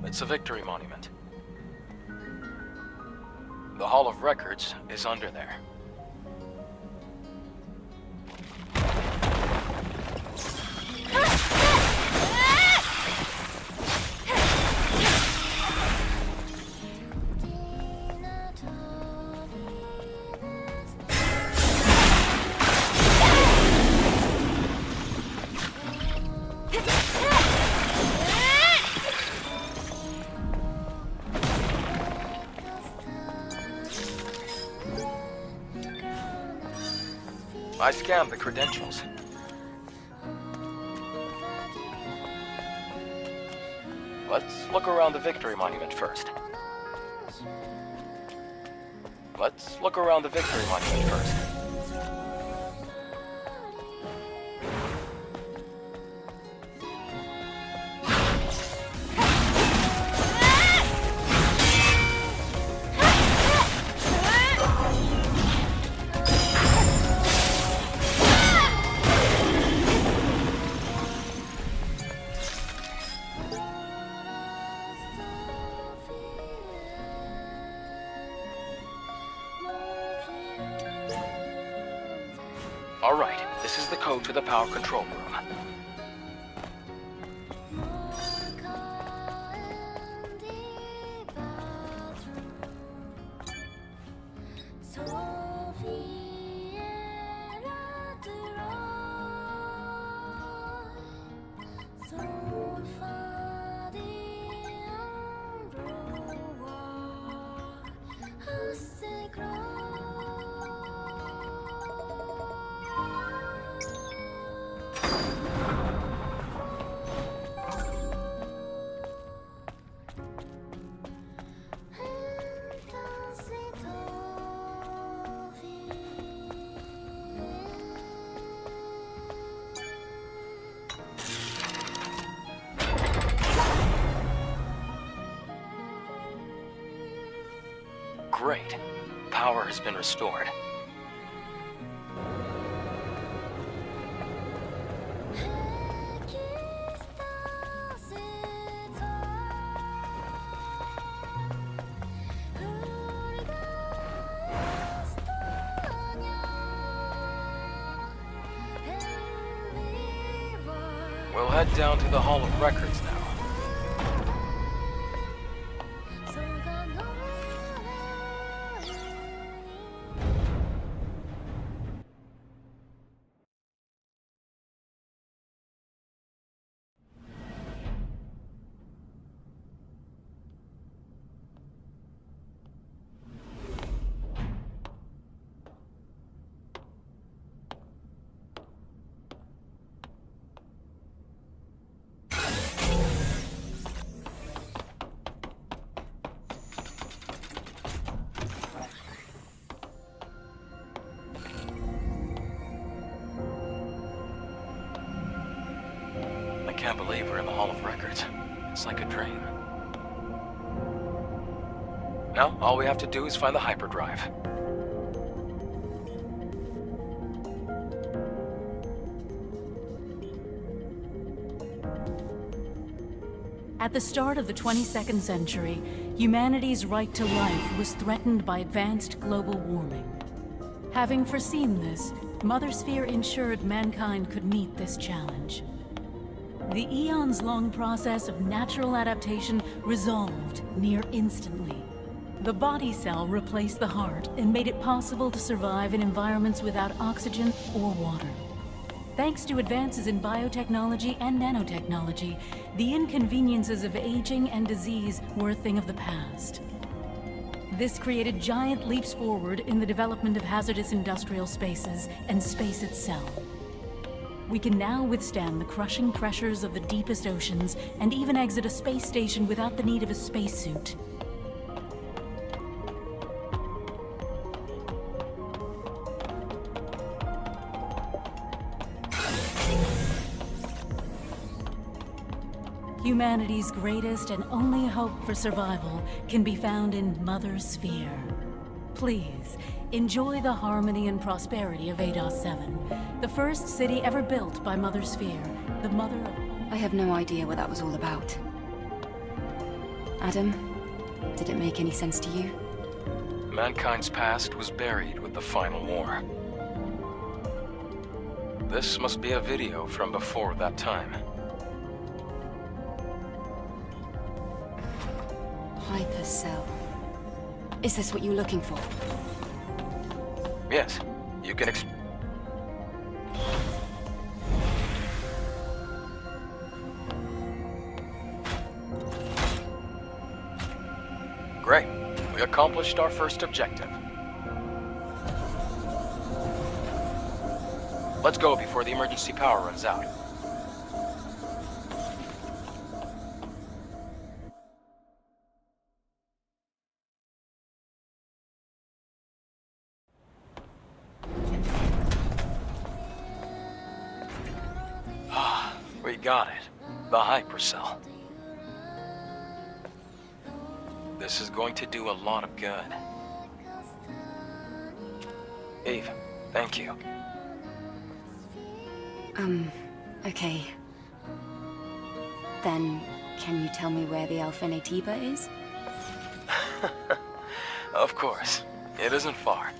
It's a victory monument. The Hall of Records is under there. I scanned the credentials. Let's look around the Victory Monument first. Alright, this is the code to the power control room. Great. Power has been restored. We'll head down to the Hall of Records now. I can't believe we're in the Hall of Records. It's like a dream. Now, all we have to do is find the hyperdrive. At the start of the 22nd century, humanity's right to life was threatened by advanced global warming. Having foreseen this, Mother Sphere ensured mankind could meet this challenge. The eons-long process of natural adaptation resolved near instantly. The body cell replaced the heart and made it possible to survive in environments without oxygen or water. Thanks to advances in biotechnology and nanotechnology, the inconveniences of aging and disease were a thing of the past. This created giant leaps forward in the development of hazardous industrial spaces and space itself. We can now withstand the crushing pressures of the deepest oceans and even exit a space station without the need of a spacesuit. Humanity's greatest and only hope for survival can be found in Mother Sphere. Please, enjoy the harmony and prosperity of Eidos 7, the first city ever built by Mother Sphere, the mother of... I have no idea what that was all about. Adam, did it make any sense to you? Mankind's past was buried with the final war. This must be a video from before that time. Hypercell. Is this what you were looking for? Yes, you can Great. We accomplished our first objective. Let's go before the emergency power runs out. We got it. The hypercell. This is going to do a lot of good. Eve, thank you. Okay. Then, can you tell me where the Alpha Natiba is? Of course. It isn't far.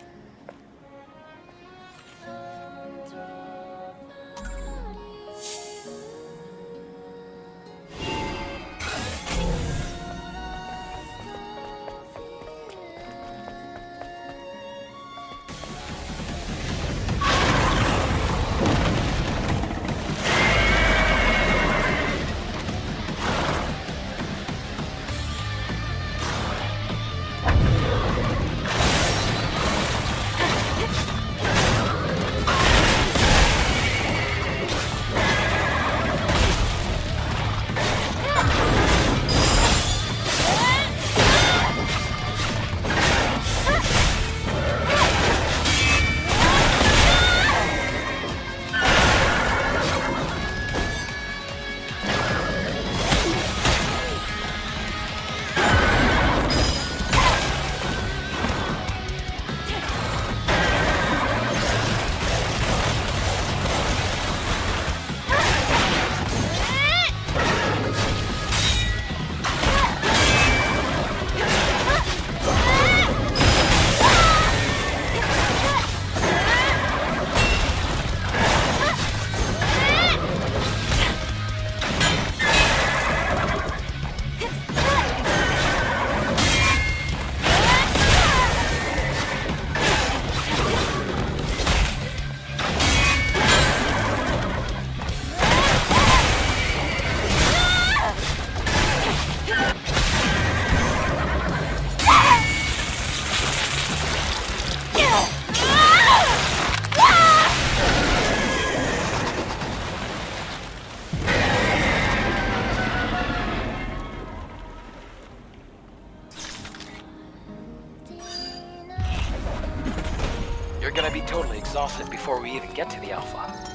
You're gonna be totally exhausted before we even get to the Alpha.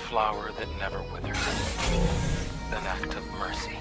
flower that never withers. An act of mercy.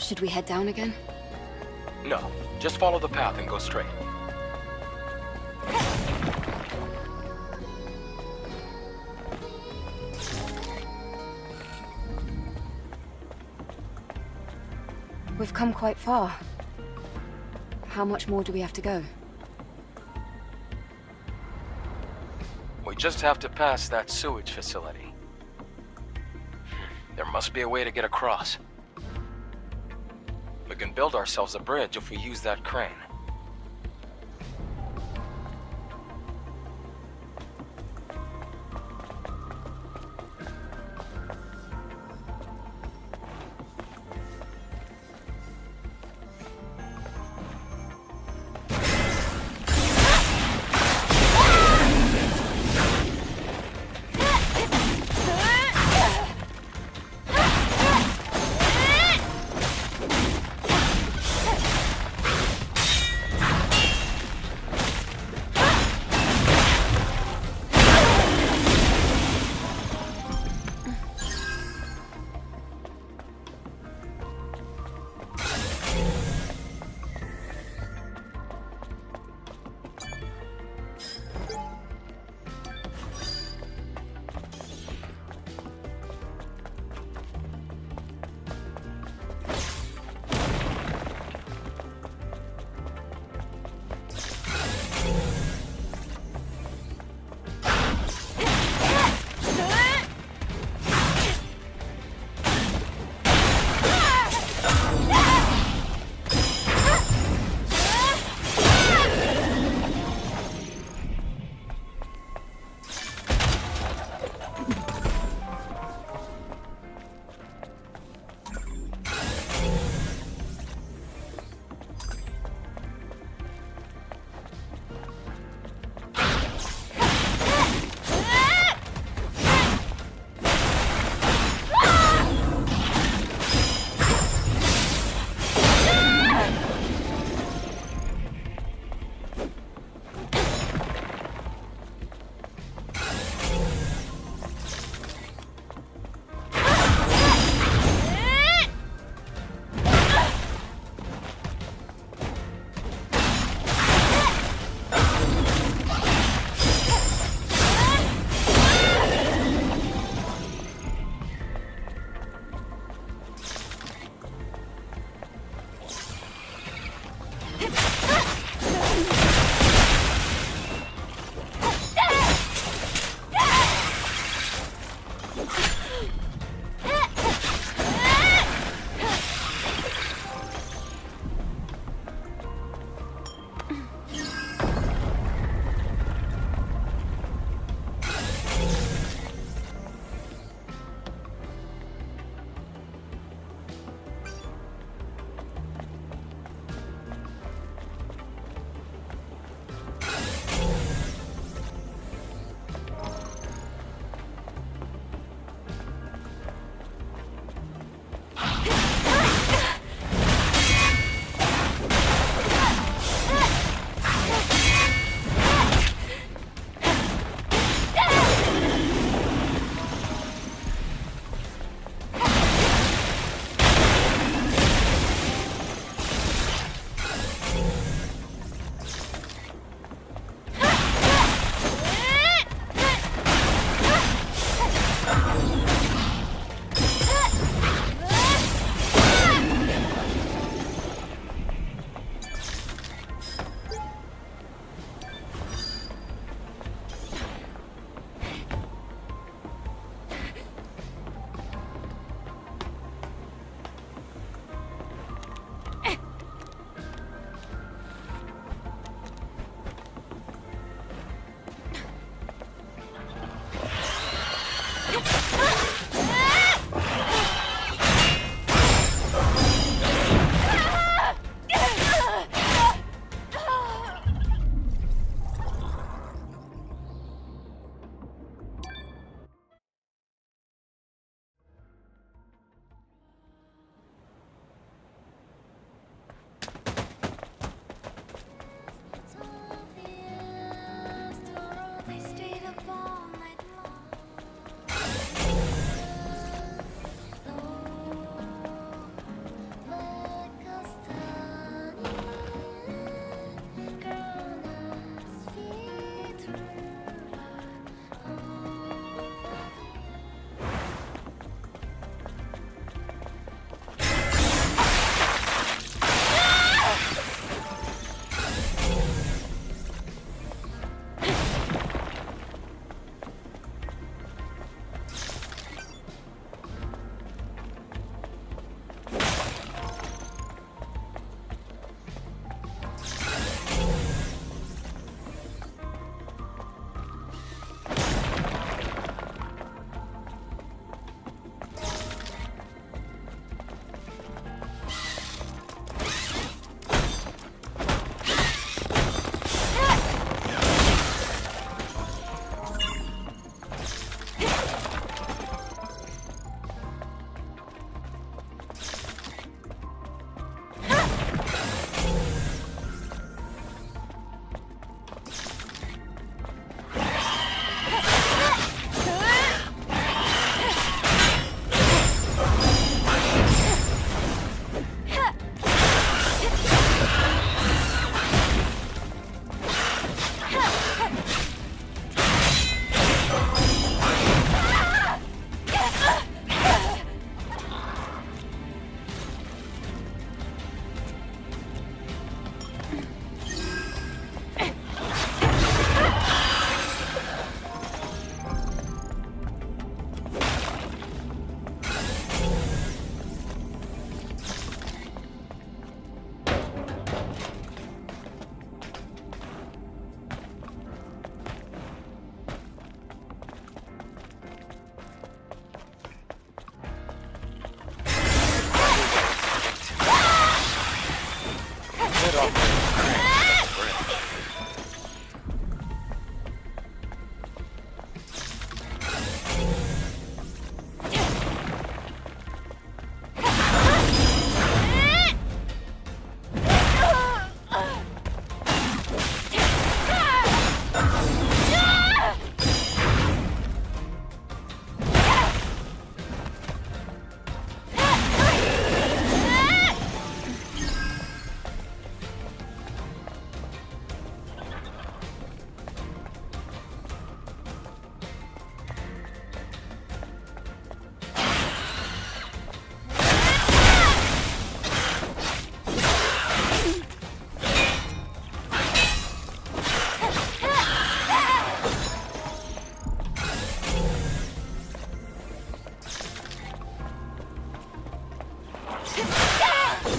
Should we head down again? No, just follow the path and go straight. We've come quite far. How much more do we have to go? We just have to pass that sewage facility. There must be a way to get across. We can build ourselves a bridge if we use that crane.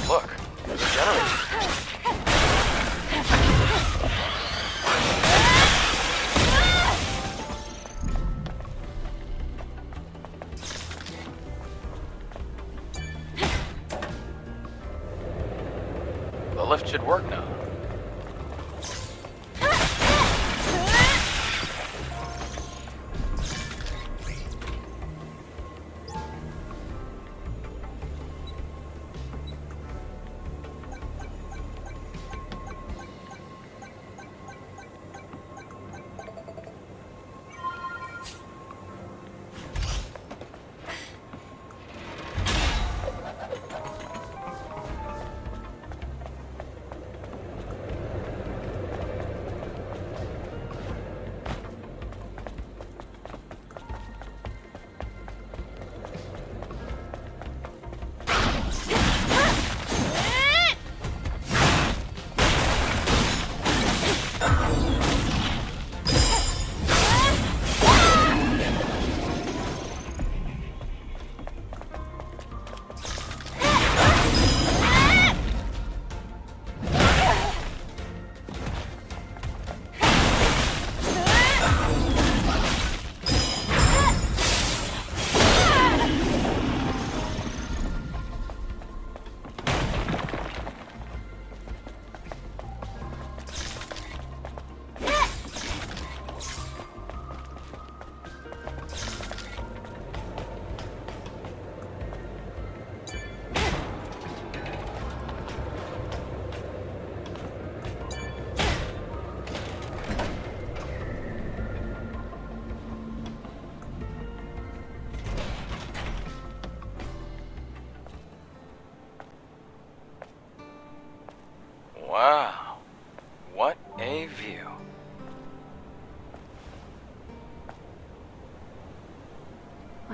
Look, there's a generator. The lift should work now.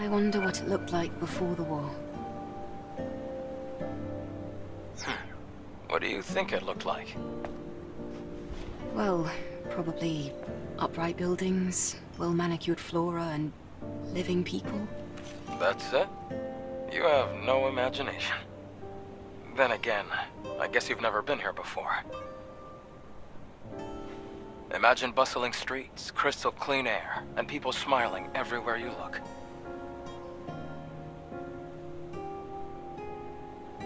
I wonder what it looked like before the war. What do you think it looked like? Well, probably upright buildings, well-manicured flora, and living people. That's it? You have no imagination. Then again, I guess you've never been here before. Imagine bustling streets, crystal clean air, and people smiling everywhere you look.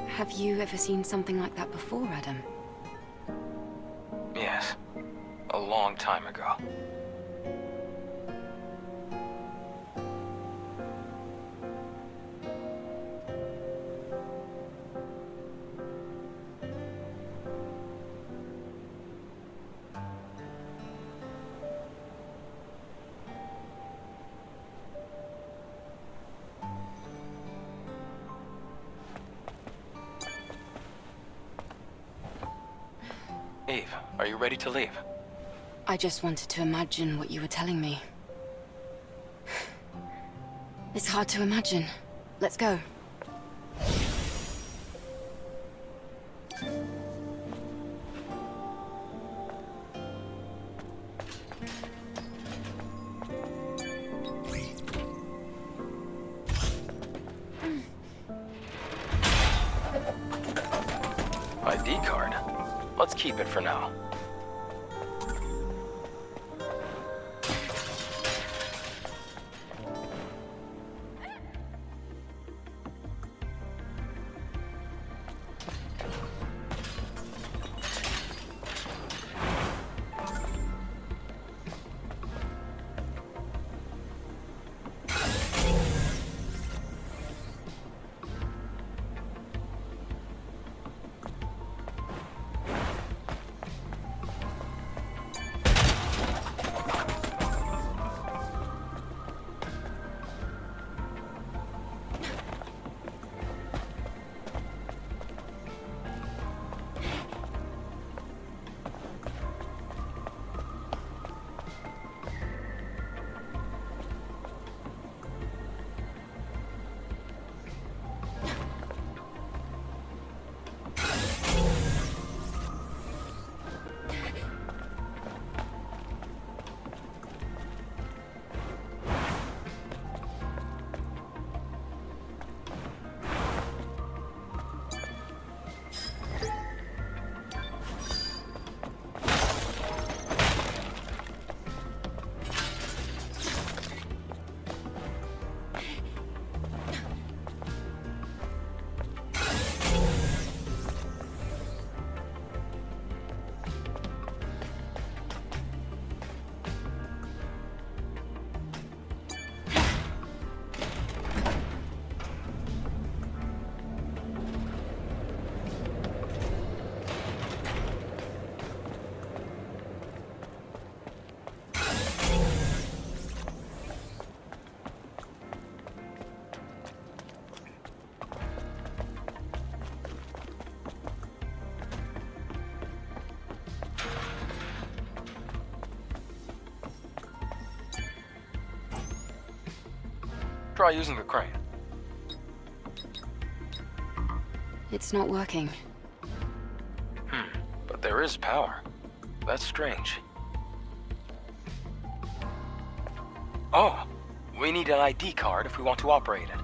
Have you ever seen something like that before, Adam? Yes. A long time ago. Eve, are you ready to leave? I just wanted to imagine what you were telling me. It's hard to imagine. Let's go. ID card? Let's keep it for now. Try using the crane. It's not working. But there is power. That's strange. Oh, we need an ID card if we want to operate it.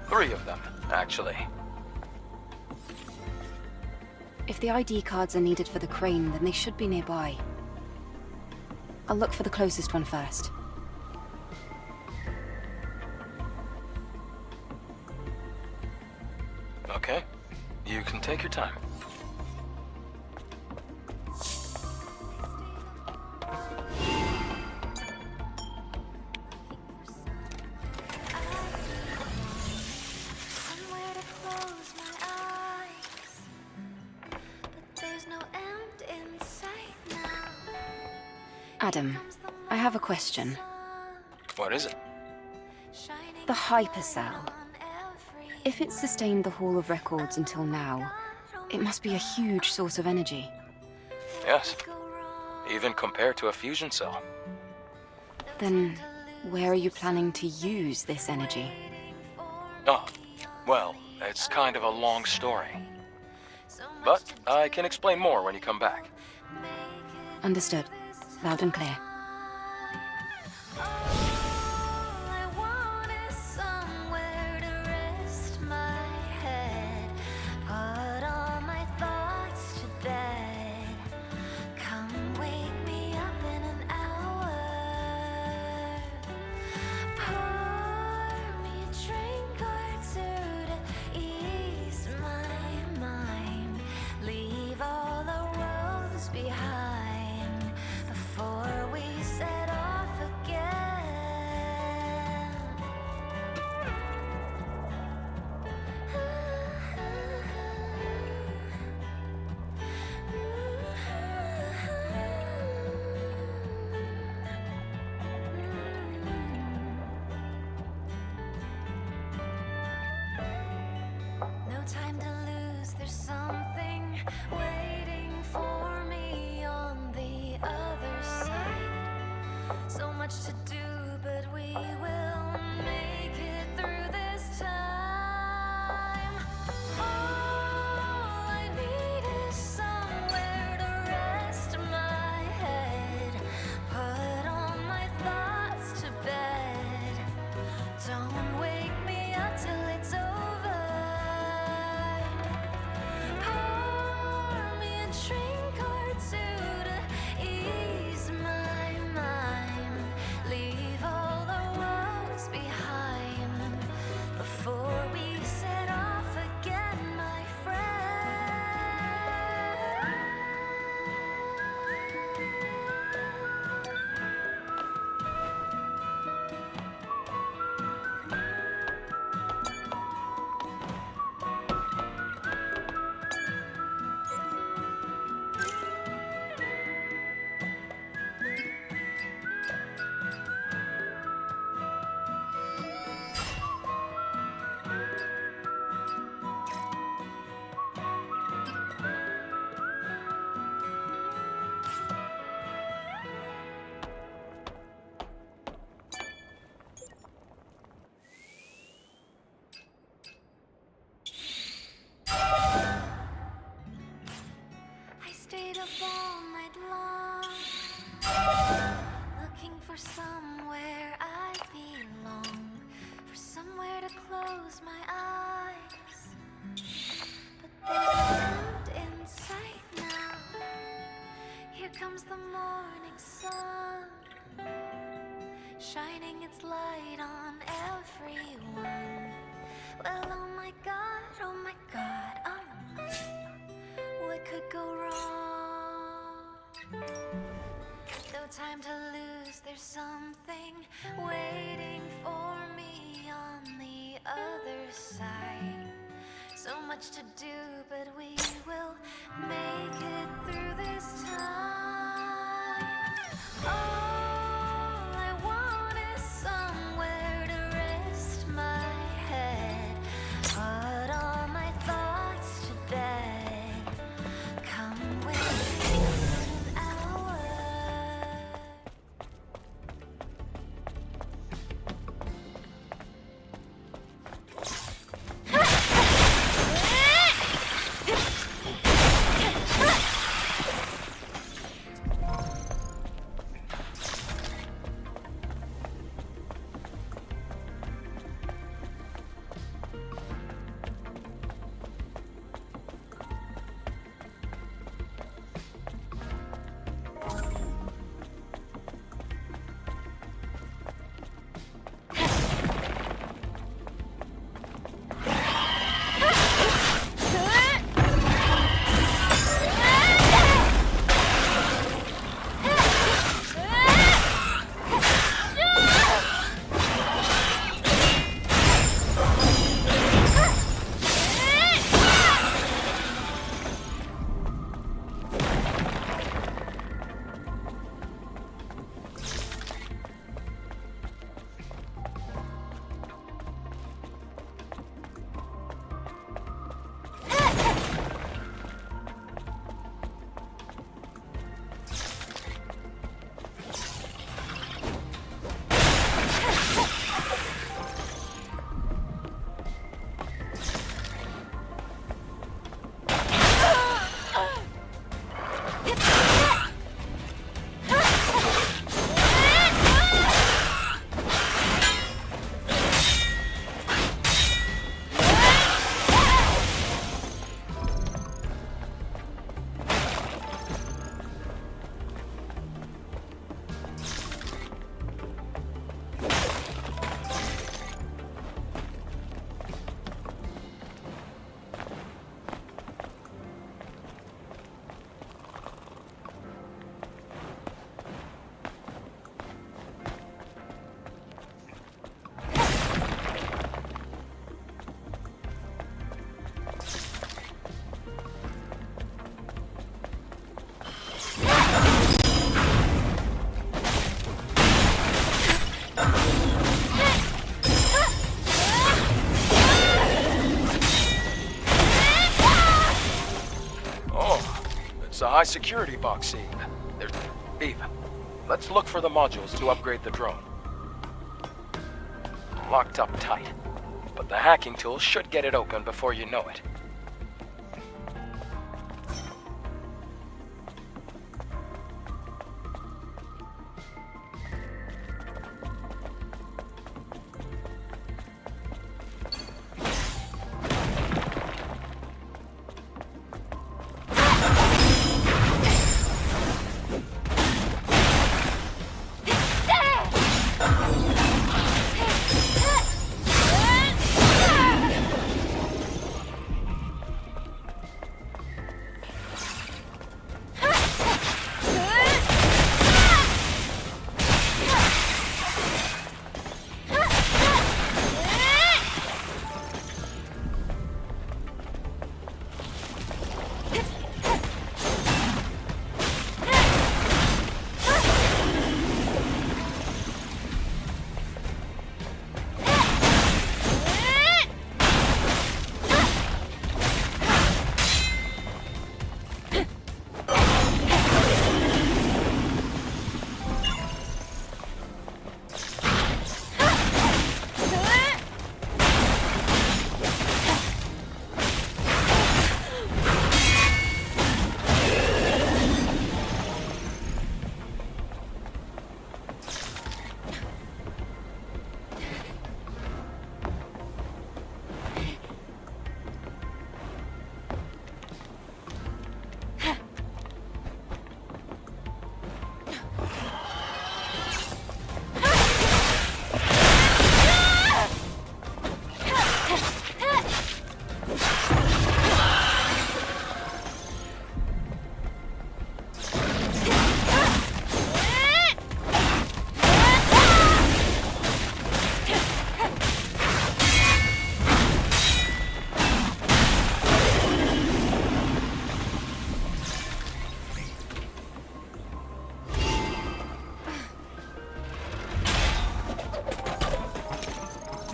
3 of them, actually. If the ID cards are needed for the crane, then they should be nearby. I'll look for the closest one first. Okay, you can take your time. Somewhere to close my eyes, but there's no end in sight now. Adam, I have a question. What is it? The hypercell. If it sustained the Hall of Records until now, it must be a huge source of energy. Yes, even compared to a fusion cell. Then, Where are you planning to use this energy? Oh, well, it's kind of a long story. But I can explain more when you come back. Understood. Loud and clear. I want is somewhere to rest my head. Put all my thoughts to bed. Come wake me up in an hour. Pour me a drink or two to ease my mind. Leave all the roads behind before we set off again. No time to lose, there's something waiting for me on the other side. So much to do, but we will make it through this time. All I need is somewhere to rest my head. Put all my thoughts to bed. Don't wake me up till it's over. Pour me a drink or two to ease my mind. Leave all the roads behind before we set off again, my friend. I stayed up all night long, looking for somewhere I belong, for somewhere to close my eyes. But there's no end in sight now. Here comes the morning sun, shining its light on everyone. Well, oh my God, oh my God, what could go wrong? No time to lose, there's something waiting for me on the other side. So much to do, but we will make it through this time. All I want is somewhere to rest my head. Put all my thoughts to bed. Come with me in an hour. high security box, Eve. There's... Eve, let's look for the modules to upgrade the drone. Locked up tight, but the hacking tools should get it open before you know it.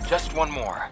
Just one more.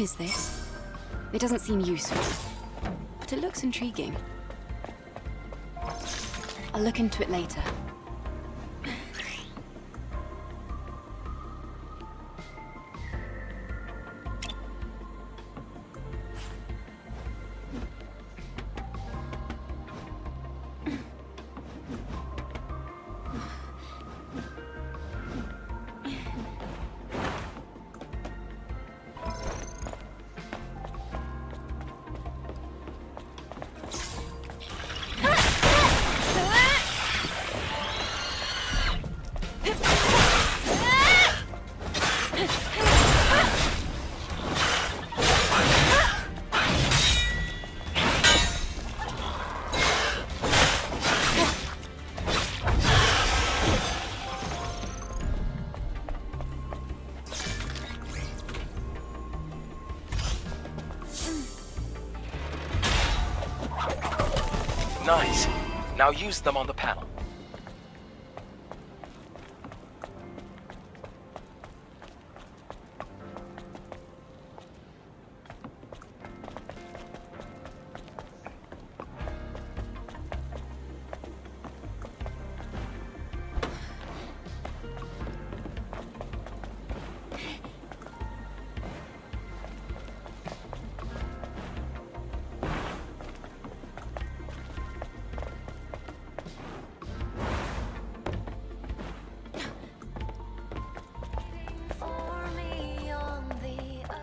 What is this? It doesn't seem useful, but it looks intriguing. I'll look into it later. Nice. Now use them on the panel. For me on the other.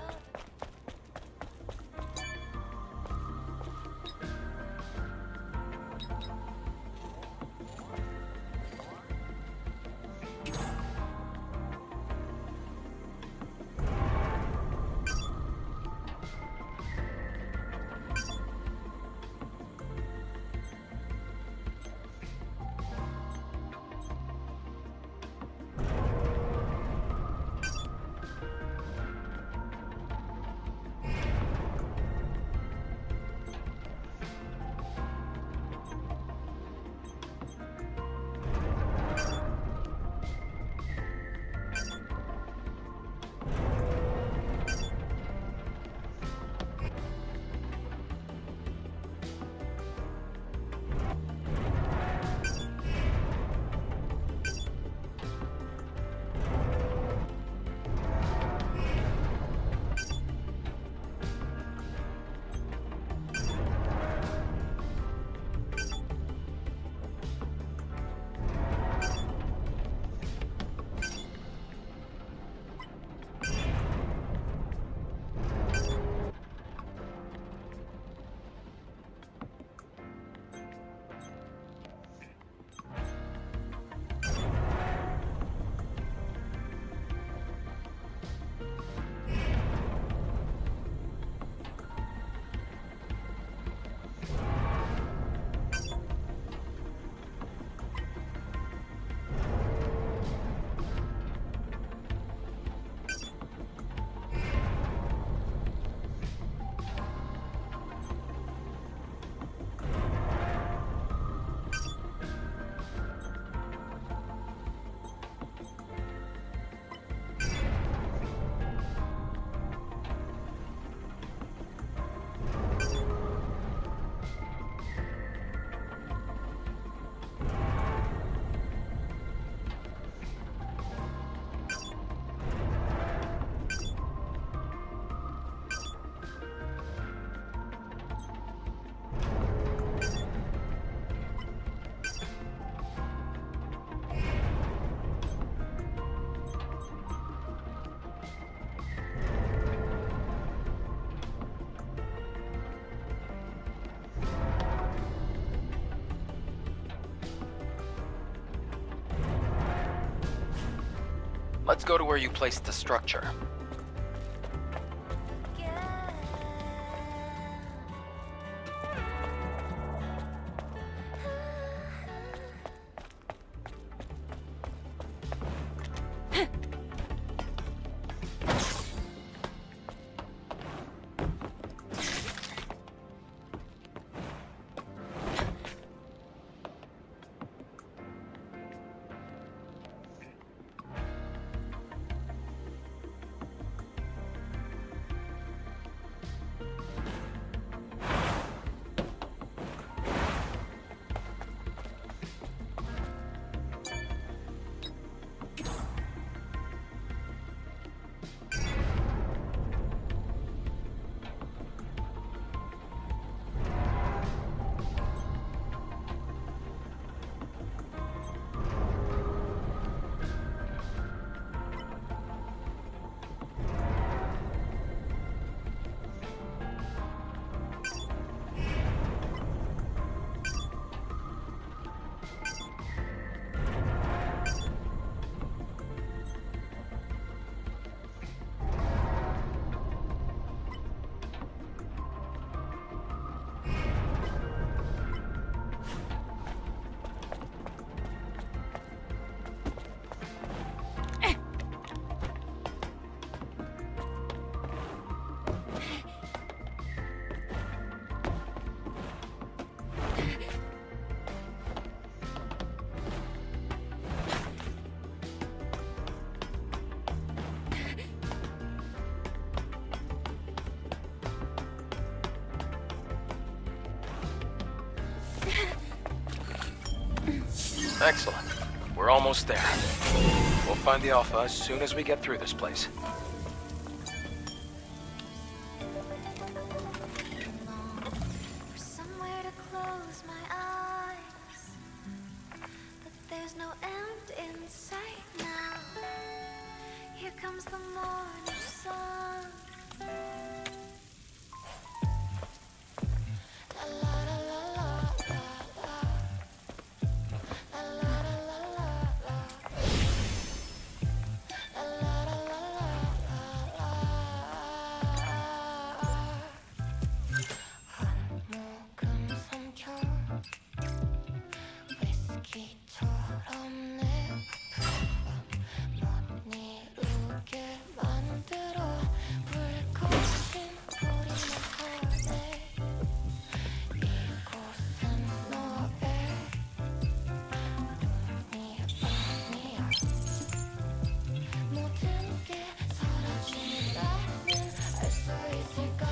Let's go to where you placed the structure. Excellent. We're almost there. We'll find the Alpha as soon as we get through this place. For somewhere to close my eyes, but there's no end in sight now. Here comes the morning sun. La la la la la la la la la la la la. La la la la la la la. 한 모금 삼켜 위스키처럼 내 부푼 못 이루게 만들어 불꽃인 우리만 하네. 이곳은 너의 눈이 아니야. 모든 게 사라진다는 알 수 있을까?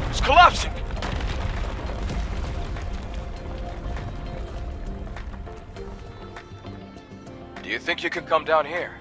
It's collapsing! Do you think you could come down here?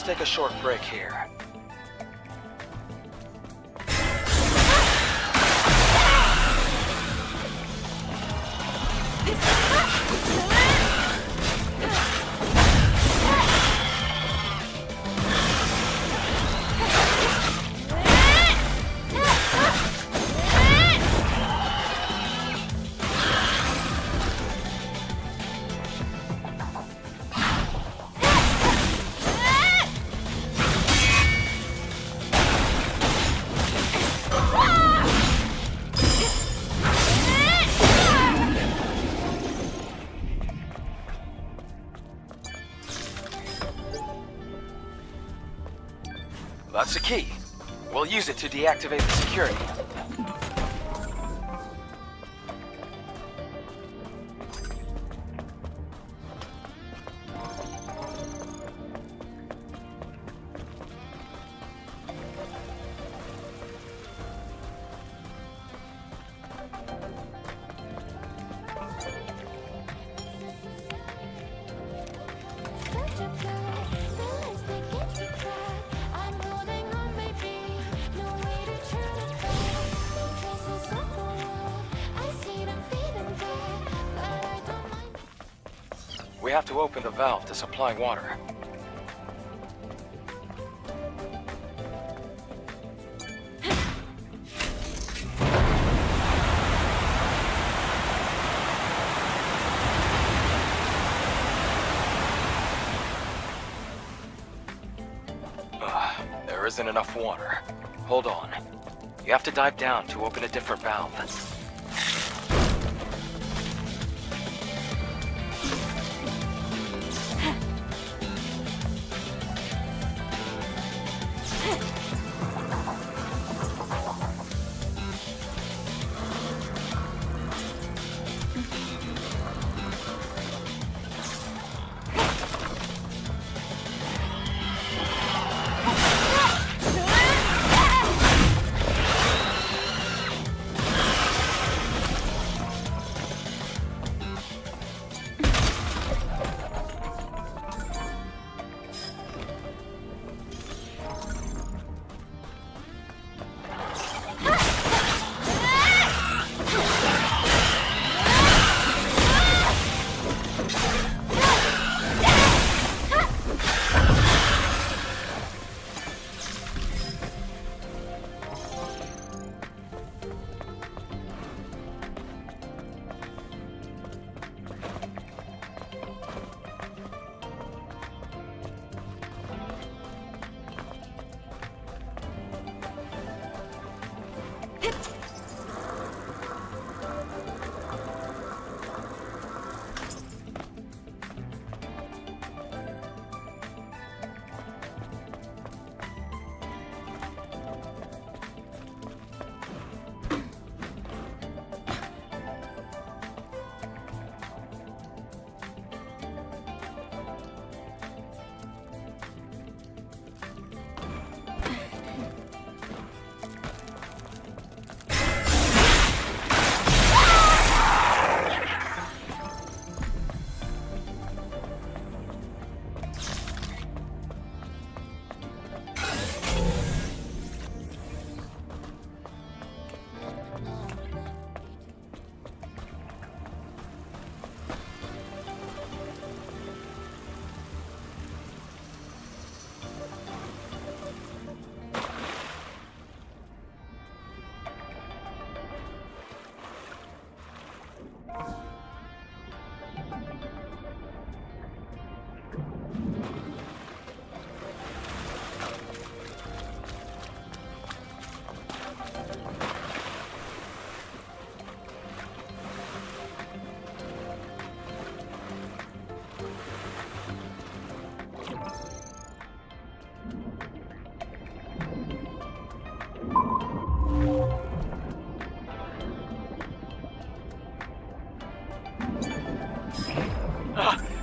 take a short break here. That's the key. We'll use it to deactivate the security. We have to open the valve to supply water. There isn't enough water. Hold on. You have to dive down to open a different valve.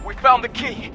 We found the key!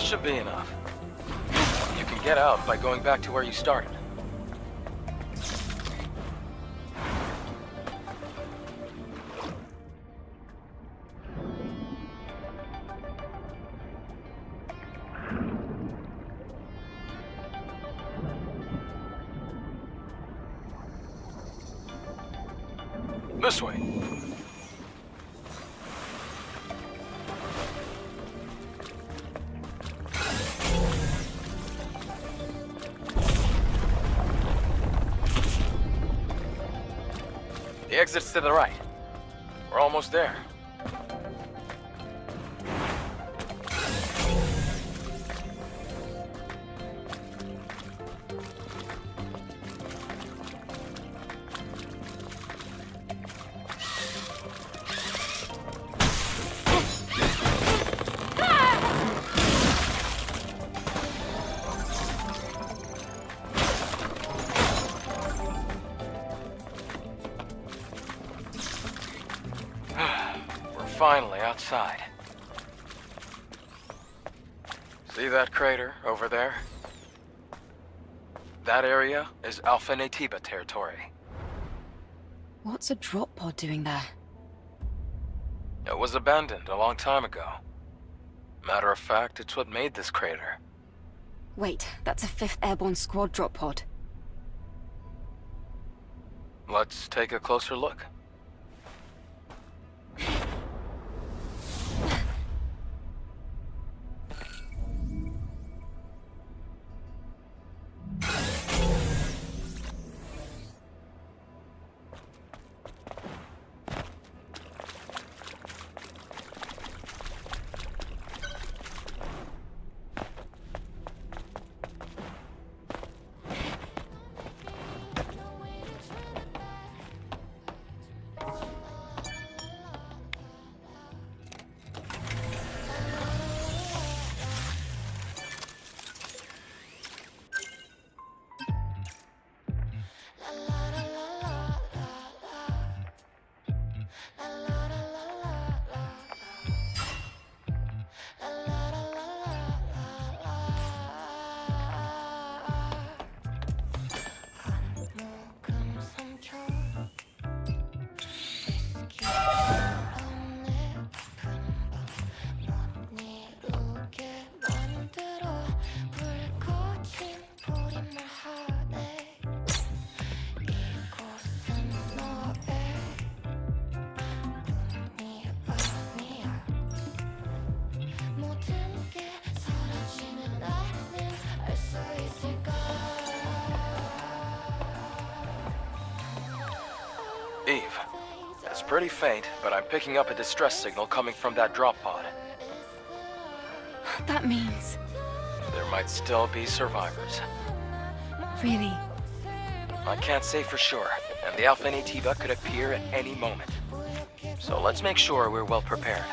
This should be enough. You can get out by going back to where you started. This way. The exit's to the right. We're almost there. Finally outside. See that crater over there? That area is Alpha Natiba territory. What's a drop pod doing there? It was abandoned a long time ago. Matter of fact, it's what made this crater. Wait, that's a 5th Airborne Squad drop pod. Let's take a closer look. Eve, it's pretty faint, but I'm picking up a distress signal coming from that drop pod. That means... There might still be survivors. Really? I can't say for sure, and the Alpha Natiba could appear at any moment. So let's make sure we're well prepared.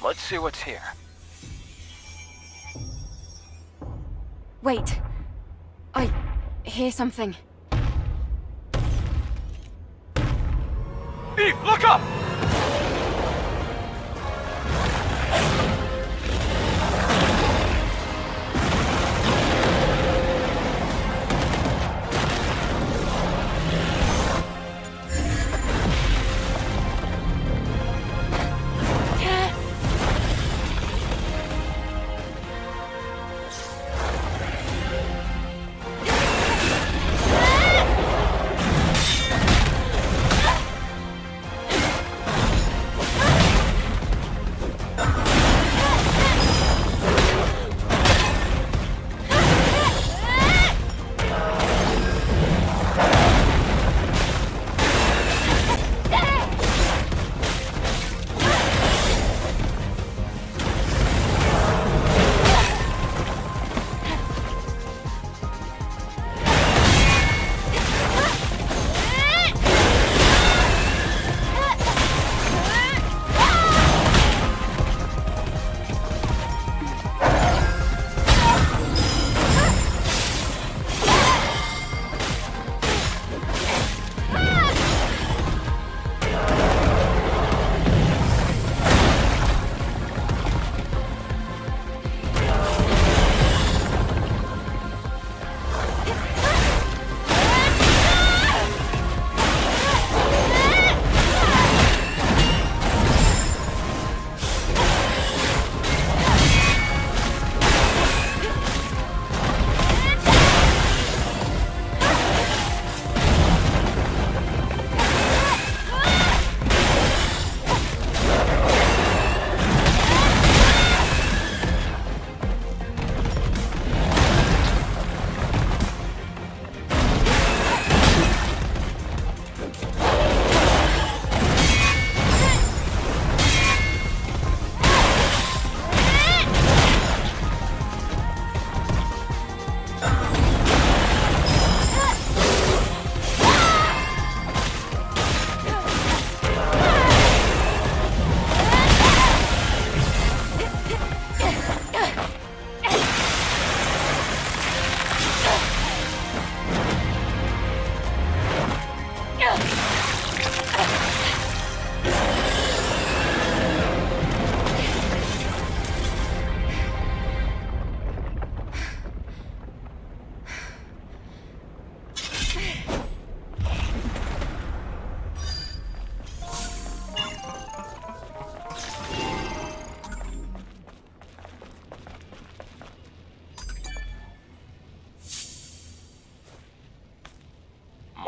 Let's see what's here. Wait. I hear something. Eve, look up!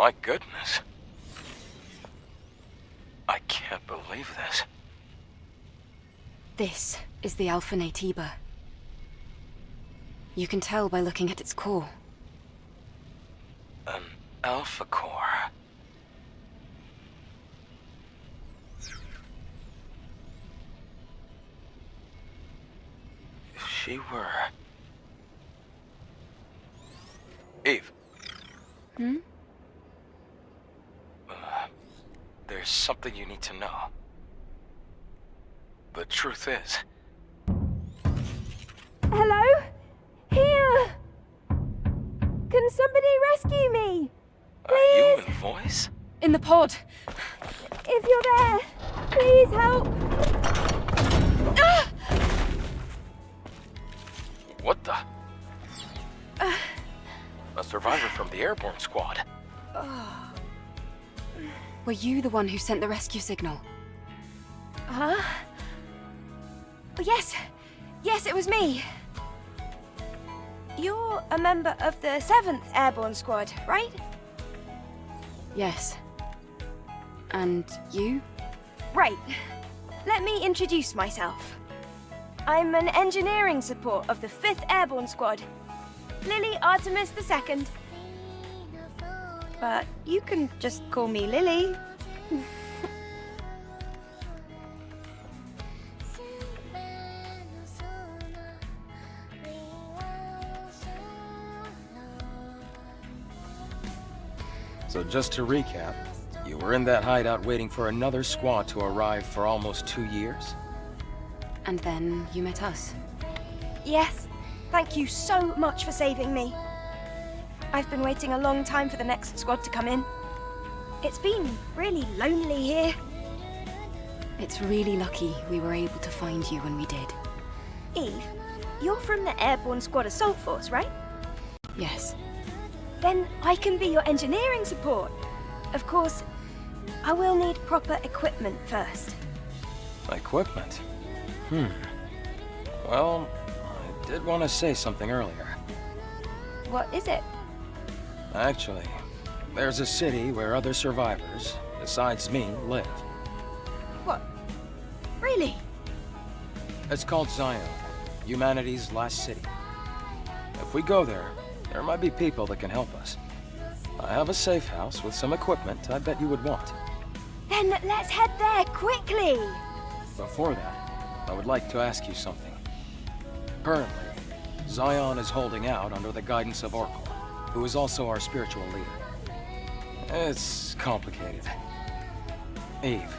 My goodness. I can't believe this. This is the Alpha Natiba. You can tell by looking at its core. An Alpha Core. If she were... Eve. Hmm? There's something you need to know. The truth is... Hello? Here! Can somebody rescue me? A human voice? In the pod! If you're there, please help! What the? A survivor from the airborne squad. Were you the one who sent the rescue signal? Huh? Yes. Yes, it was me. You're a member of the 7th Airborne Squad, right? Yes. And you? Right. Let me introduce myself. I'm an engineering support of the 5th Airborne Squad. Lily Artemis II. But you can just call me Lily. So just to recap, you were in that hideout waiting for another squad to arrive for almost 2 years? And then you met us. Yes. Thank you so much for saving me. I've been waiting a long time for the next squad to come in. It's been really lonely here. It's really lucky we were able to find you when we did. Eve, you're from the Airborne Squad Assault Force, right? Yes. Then I can be your engineering support. Of course, I will need proper equipment first. Equipment? Well, I did want to say something earlier. What is it? Actually, there's a city where other survivors, besides me, live. What? Really? It's called Zion, humanity's last city. If we go there, there might be people that can help us. I have a safe house with some equipment I bet you would want. Then let's head there quickly! Before that, I would like to ask you something. Currently, Zion is holding out under the guidance of Oracle, who is also our spiritual leader. It's complicated. Eve,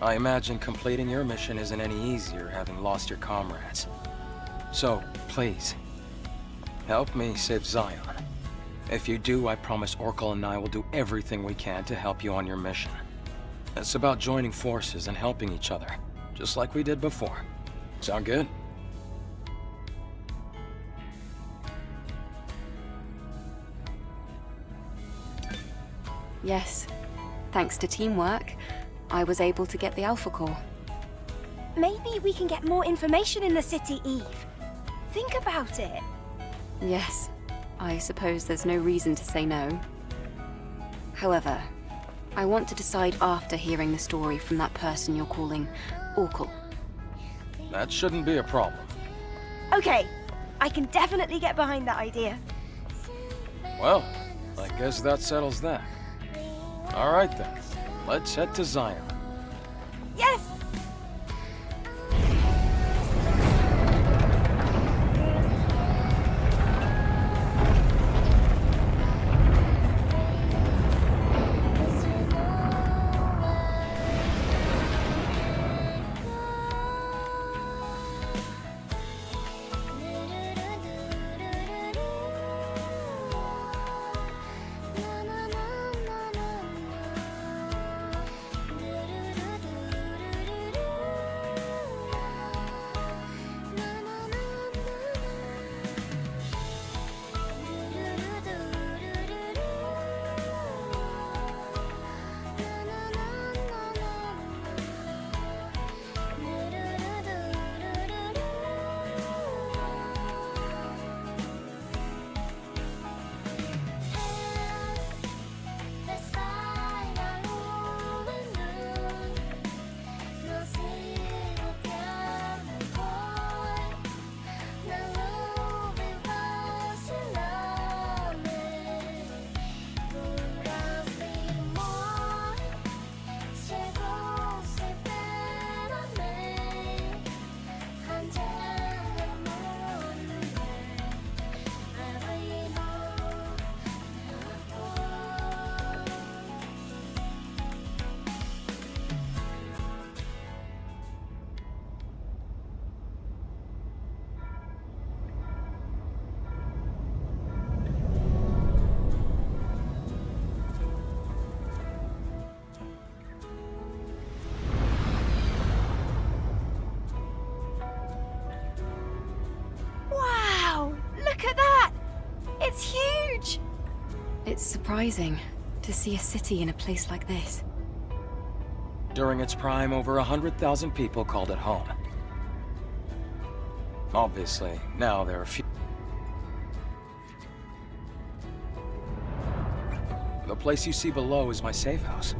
I imagine completing your mission isn't any easier having lost your comrades. So, please, help me save Zion. If you do, I promise Oracle and I will do everything we can to help you on your mission. It's about joining forces and helping each other, just like we did before. Sound good? Yes. Thanks to teamwork, I was able to get the Alpha Core. Maybe we can get more information in the city, Eve. Think about it. Yes. I suppose there's no reason to say no. However, I want to decide after hearing the story from that person you're calling Oracle. That shouldn't be a problem. Okay, I can definitely get behind that idea. Well, I guess that settles that. All right then, let's head to Zion. Yes! It's surprising to see a city in a place like this. During its prime, over 100,000 people called it home. Obviously, now there are few. The place you see below is my safe house.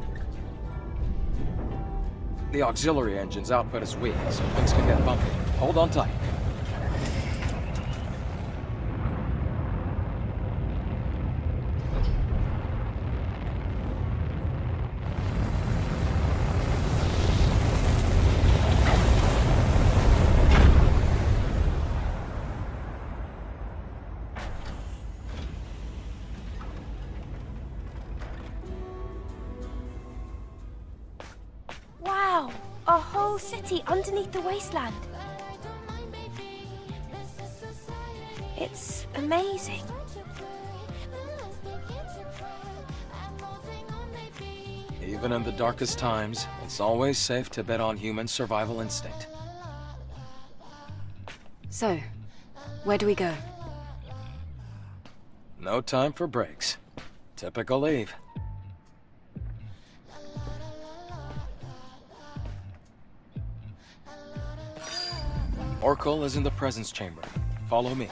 The auxiliary engine's output is weak, so things can get bumpy. Hold on tight. Wow! A whole city underneath the wasteland. It's amazing. Even in the darkest times, it's always safe to bet on human survival instinct. So, where do we go? No time for breaks. Typical Eve. Oracle is in the presence chamber. Follow me.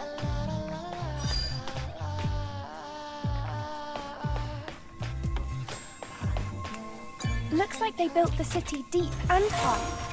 Looks like they built the city deep and high.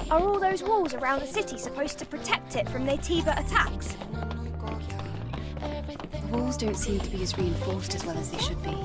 Are all those walls around the city supposed to protect it from Natiba attacks? The walls don't seem to be as reinforced as well as they should be.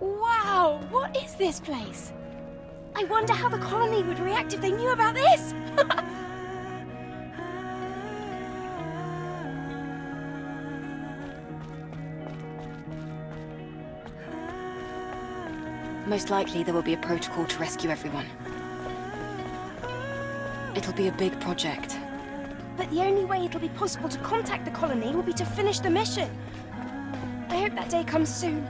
Wow, what is this place? I wonder how the colony would react if they knew about this! Most likely there will be a protocol to rescue everyone. It'll be a big project. But the only way it'll be possible to contact the colony will be to finish the mission. I hope that day comes soon.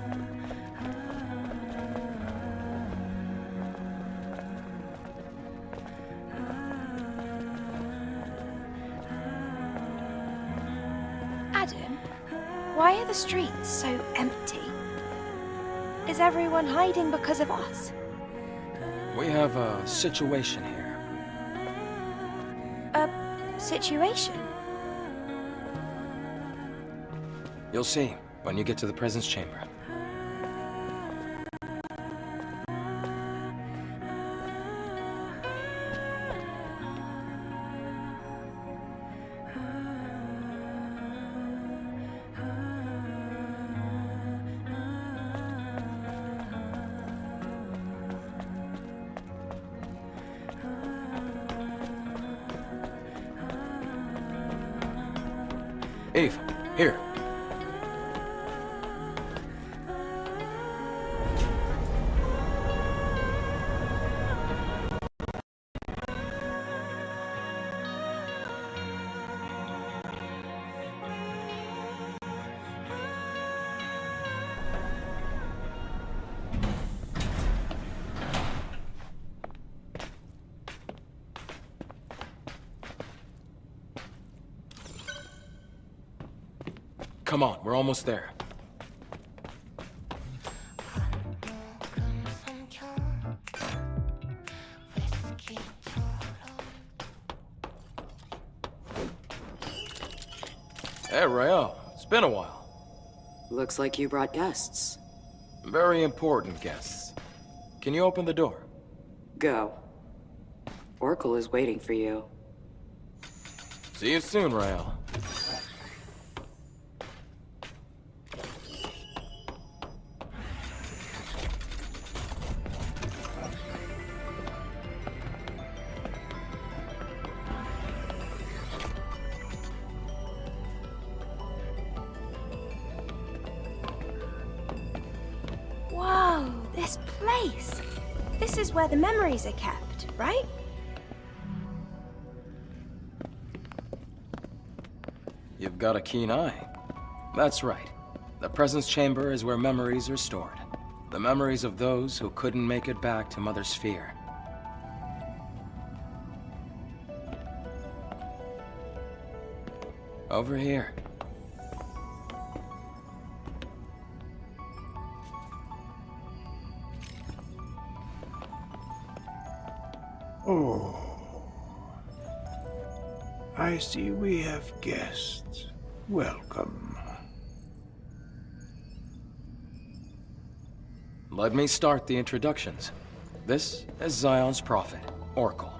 Adam, why are the streets so empty? Is everyone hiding because of us? We have a situation here. A situation? You'll see when you get to the presence chamber. Eve, here. Come on, we're almost there. Hey, Rael. It's been a while. Looks like you brought guests. Very important guests. Can you open the door? Go. Oracle is waiting for you. See you soon, Rael. Whoa, this place! This is where the memories are kept, right? You've got a keen eye. That's right. The presence chamber is where memories are stored. The memories of those who couldn't make it back to Mother Sphere. Over here. Oh. I see we have guests. Welcome. Let me start the introductions. This is Zion's prophet, Oracle.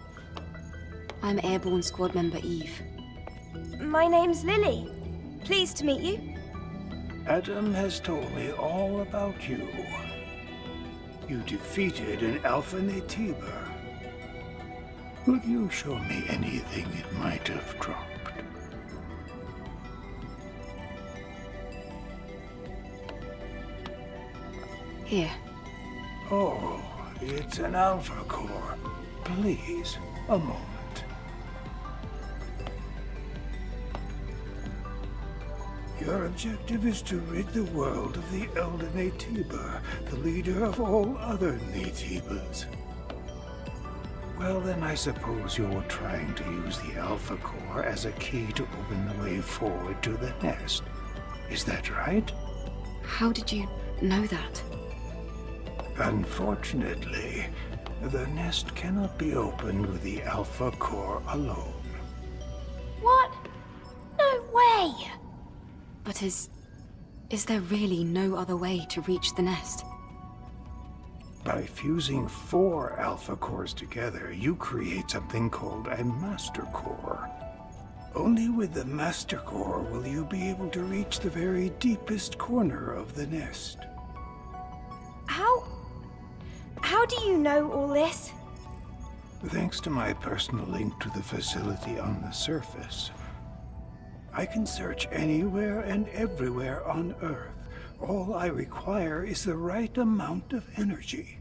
I'm Airborne Squad Member Eve. My name's Lily. Pleased to meet you. Adam has told me all about you. You defeated an Alpha Natiba. Could you show me anything it might have dropped? Here. Oh, it's an Alpha Core. Please, a moment. Your objective is to rid the world of the Elder Natiba, the leader of all other Natibas. Well, then I suppose you're trying to use the Alpha Core as a key to open the way forward to the nest. Is that right? How did you know that? Unfortunately, the nest cannot be opened with the Alpha Core alone. What? No way! But is there really no other way to reach the nest? By fusing 4 Alpha Cores together, you create something called a Master Core. Only with the Master Core will you be able to reach the very deepest corner of the nest. How do you know all this? Thanks to my personal link to the facility on the surface, I can search anywhere and everywhere on Earth. All I require is the right amount of energy.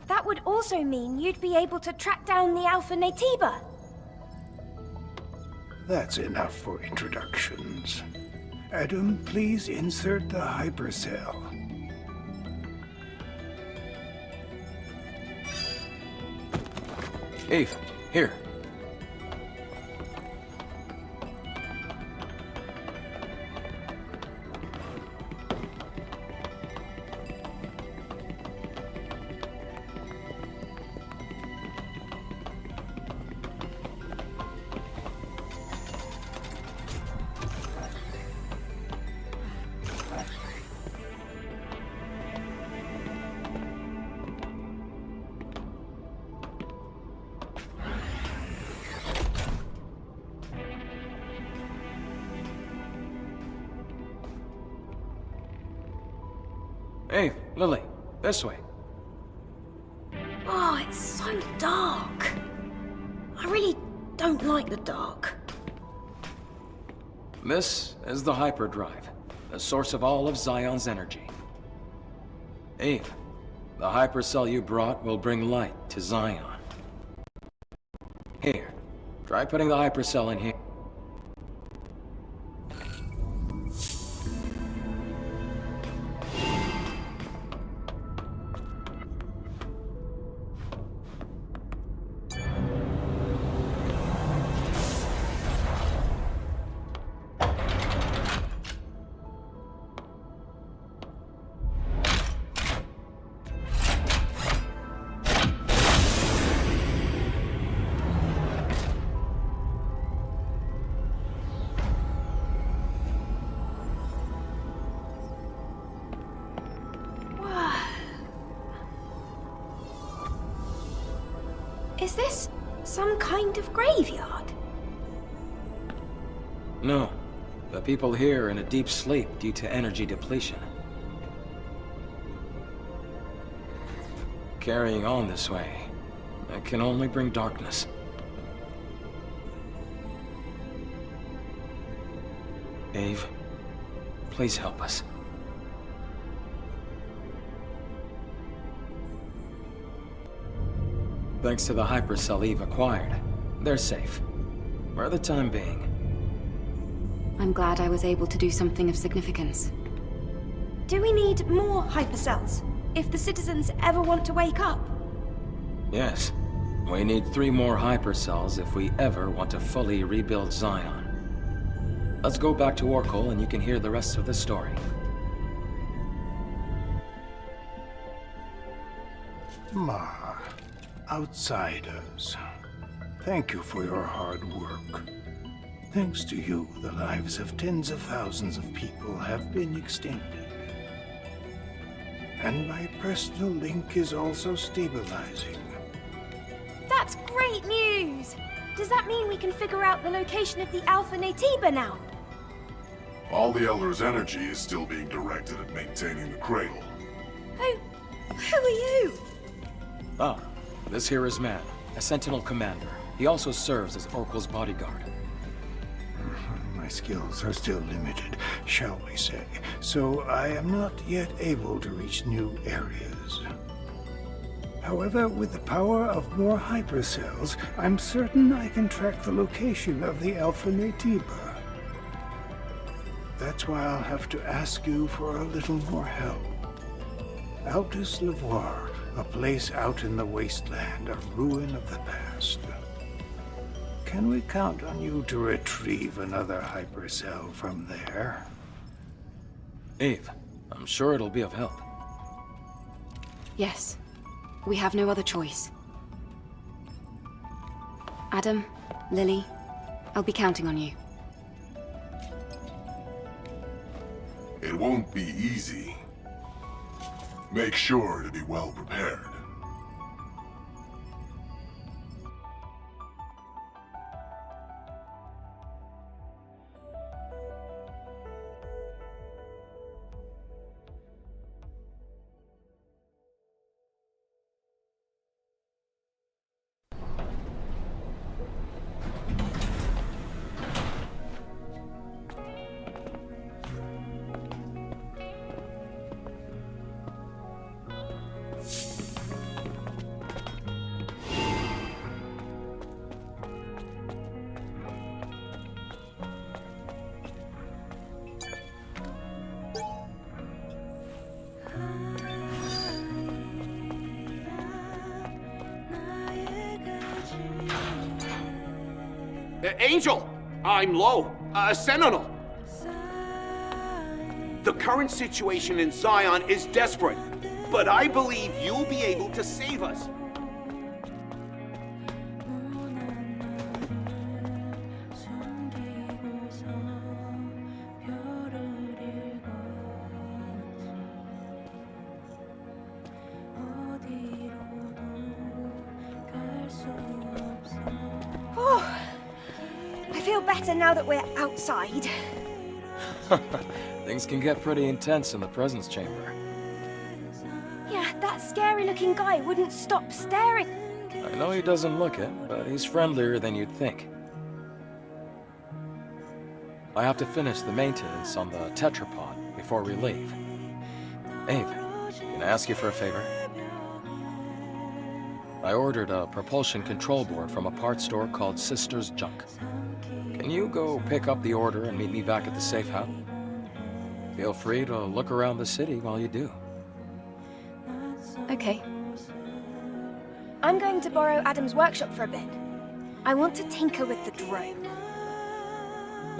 That would also mean you'd be able to track down the Alpha Natiba. That's enough for introductions. Adam, please insert the hypercell. Eve, here. Hey, Lily, this way. Oh, it's so dark. I really don't like the dark. This is the hyperdrive, the source of all of Zion's energy. Eve, the hypercell you brought will bring light to Zion. Here, try putting the hypercell in here. Is this some kind of graveyard? No, the people here are in a deep sleep due to energy depletion. Carrying on this way, it can only bring darkness. Eve, please help us. Thanks to the hypercell Eve acquired, they're safe. For the time being. I'm glad I was able to do something of significance. Do we need more hypercells if the citizens ever want to wake up? Yes. We need 3 more hypercells if we ever want to fully rebuild Zion. Let's go back to Oracle and you can hear the rest of the story. Outsiders, thank you for your hard work. Thanks to you, the lives of tens of thousands of people have been extended. And my personal link is also stabilizing. That's great news! Does that mean we can figure out the location of the Alpha Natiba now? All the Elder's energy is still being directed at maintaining the cradle. Who are you? Ah, this here is Man, a Sentinel commander. He also serves as Oracle's bodyguard. My skills are still limited, shall we say, so I am not yet able to reach new areas. However, with the power of more hypercells, I'm certain I can track the location of the Alpha Natiba. That's why I'll have to ask you for a little more help. Altus Lavoir, a place out in the wasteland, a ruin of the past. Can we count on you to retrieve another hypercell from there? Eve, I'm sure it'll be of help. Yes. We have no other choice. Adam, Lily, I'll be counting on you. It won't be easy. Make sure to be well prepared. Angel! I'm low. Sentinel! The current situation in Zion is desperate, but I believe you'll be able to save us. I feel better now that we're outside. Things can get pretty intense in the presence chamber. Yeah, that scary-looking guy wouldn't stop staring. I know he doesn't look it, but he's friendlier than you'd think. I have to finish the maintenance on the tetrapod before we leave. Abe, can I ask you for a favor? I ordered a propulsion control board from a parts store called Sister's Junk. Can you go pick up the order and meet me back at the safe hub? Feel free to look around the city while you do. Okay. I'm going to borrow Adam's workshop for a bit. I want to tinker with the drone.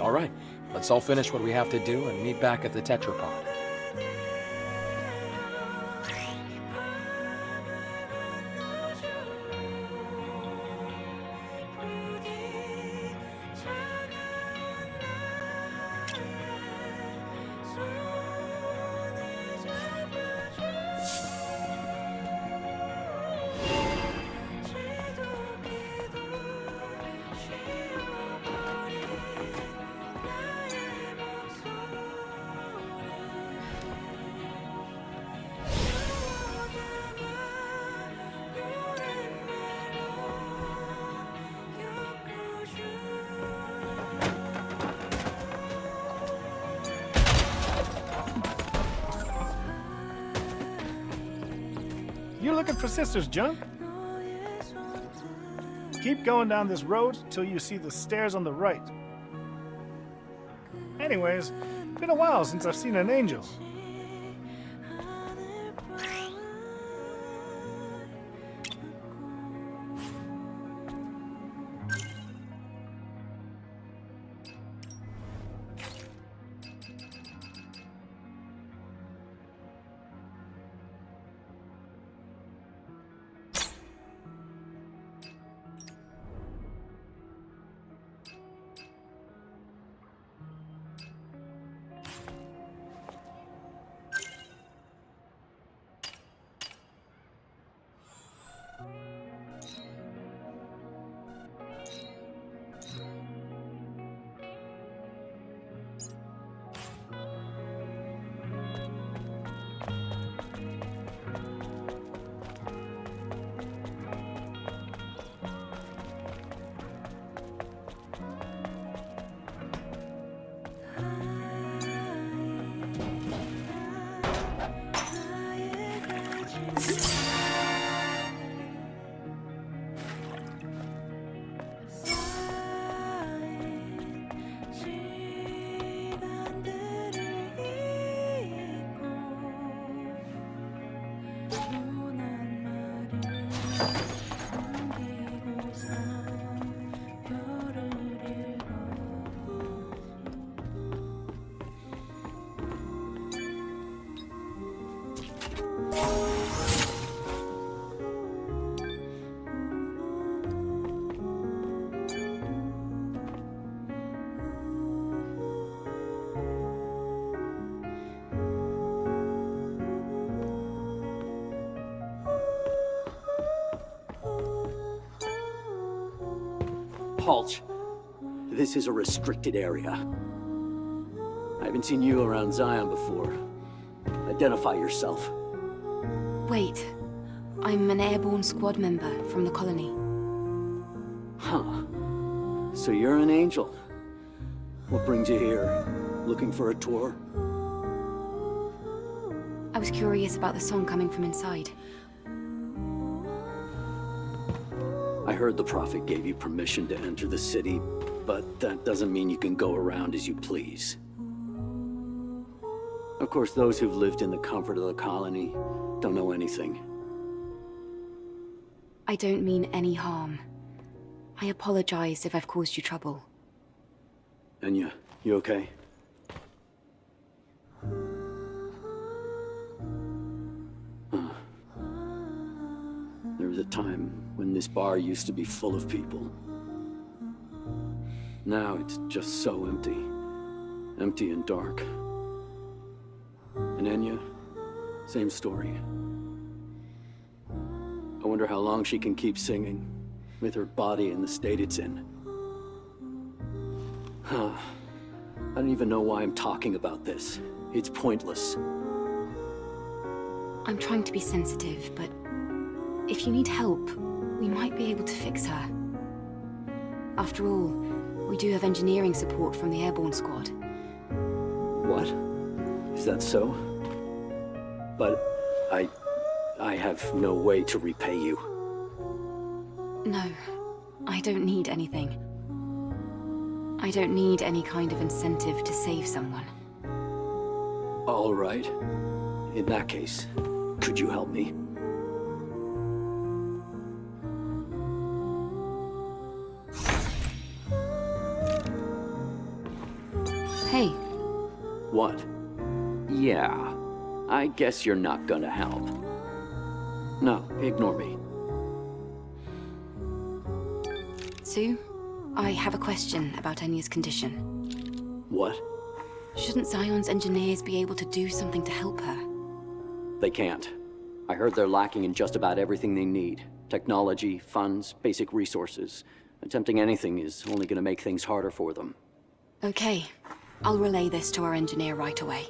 All right, let's all finish what we have to do and meet back at the tetrapod. You looking for Sister's Junk? Keep going down this road till you see the stairs on the right. Anyways, been a while since I've seen an angel. Halt. This is a restricted area. I haven't seen you around Zion before. Identify yourself. Wait. I'm an airborne squad member from the colony. Huh. So you're an angel. What brings you here? Looking for a tour? I was curious about the song coming from inside. I heard the Prophet gave you permission to enter the city, but that doesn't mean you can go around as you please. Of course, those who've lived in the comfort of the colony don't know anything. I don't mean any harm. I apologize if I've caused you trouble. And you okay? There was a time when this bar used to be full of people. Now it's just so empty. Empty and dark. And Enya, same story. I wonder how long she can keep singing, with her body in the state it's in. I don't even know why I'm talking about this. It's pointless. I'm trying to be sensitive, but if you need help, we might be able to fix her. After all, We do have engineering support from the airborne squad. What? Is that so? But I have no way to repay you. No, I don't need anything. I don't need any kind of incentive to save someone. All right. In that case, could you help me? Hey. What? Yeah. I guess you're not gonna help. No, ignore me. Sue, I have a question about Enya's condition. What? Shouldn't Zion's engineers be able to do something to help her? They can't. I heard they're lacking in just about everything they need. Technology, funds, basic resources. Attempting anything is only gonna make things harder for them. Okay. I'll relay this to our engineer right away.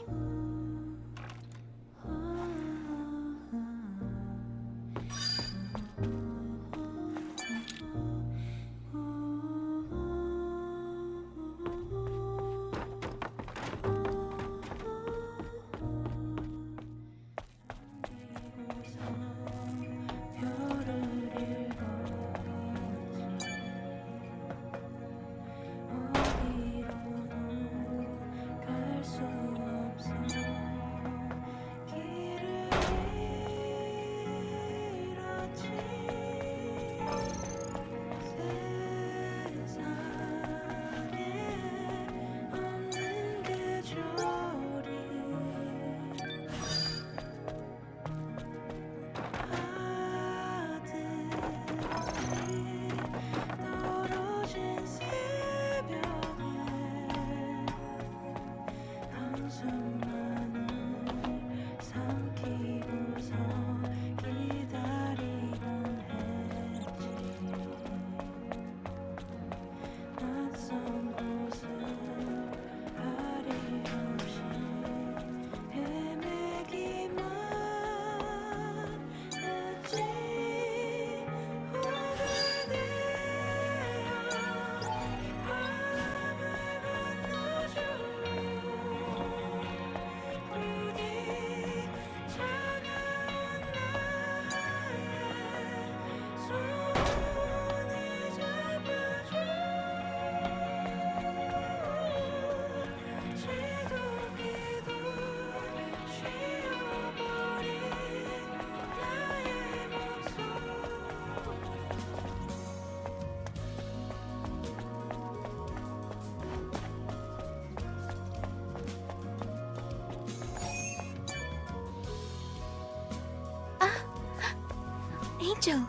Angel.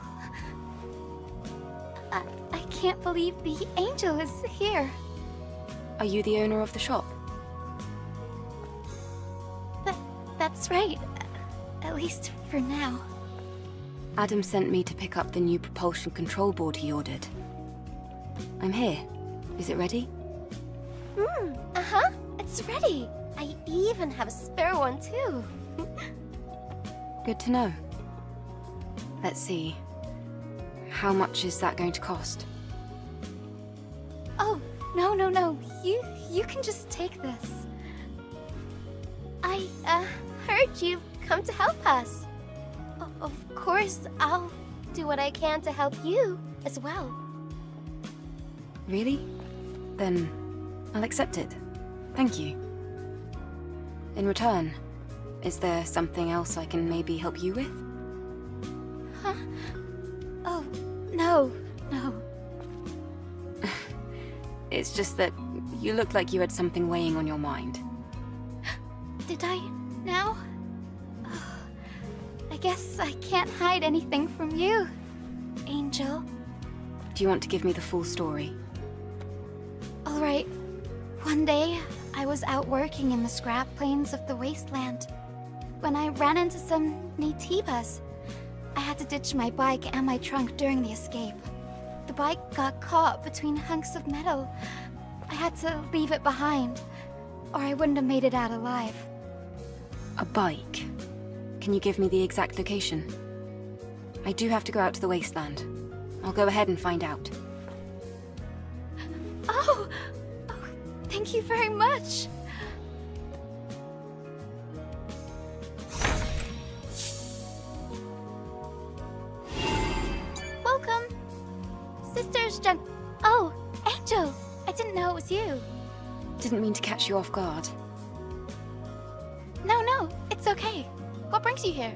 I can't believe the Angel is here. Are you the owner of the shop? That's right. At least for now. Adam sent me to pick up the new propulsion control board he ordered. I'm here. Is it ready? Uh-huh. It's ready. I even have a spare one, too. Good to know. Let's see. How much is that going to cost? Oh, no. You can just take this. I, heard you've come to help us. Of course, I'll do what I can to help you as well. Really? Then I'll accept it. Thank you. In return, is there something else I can maybe help you with? Huh? Oh, no. It's just that you looked like you had something weighing on your mind. Did I now? I guess I can't hide anything from you, Angel. Do you want to give me the full story? All right. One day, I was out working in the scrap plains of the wasteland when I ran into some Naytibas. I had to ditch my bike and my trunk during the escape. The bike got caught between hunks of metal. I had to leave it behind, or I wouldn't have made it out alive. A bike? Can you give me the exact location? I do have to go out to the wasteland. I'll go ahead and find out. Oh, thank you very much. Welcome. Sisters Oh, Angel. I didn't know it was you. Didn't mean to catch you off guard. No, it's okay. What brings you here?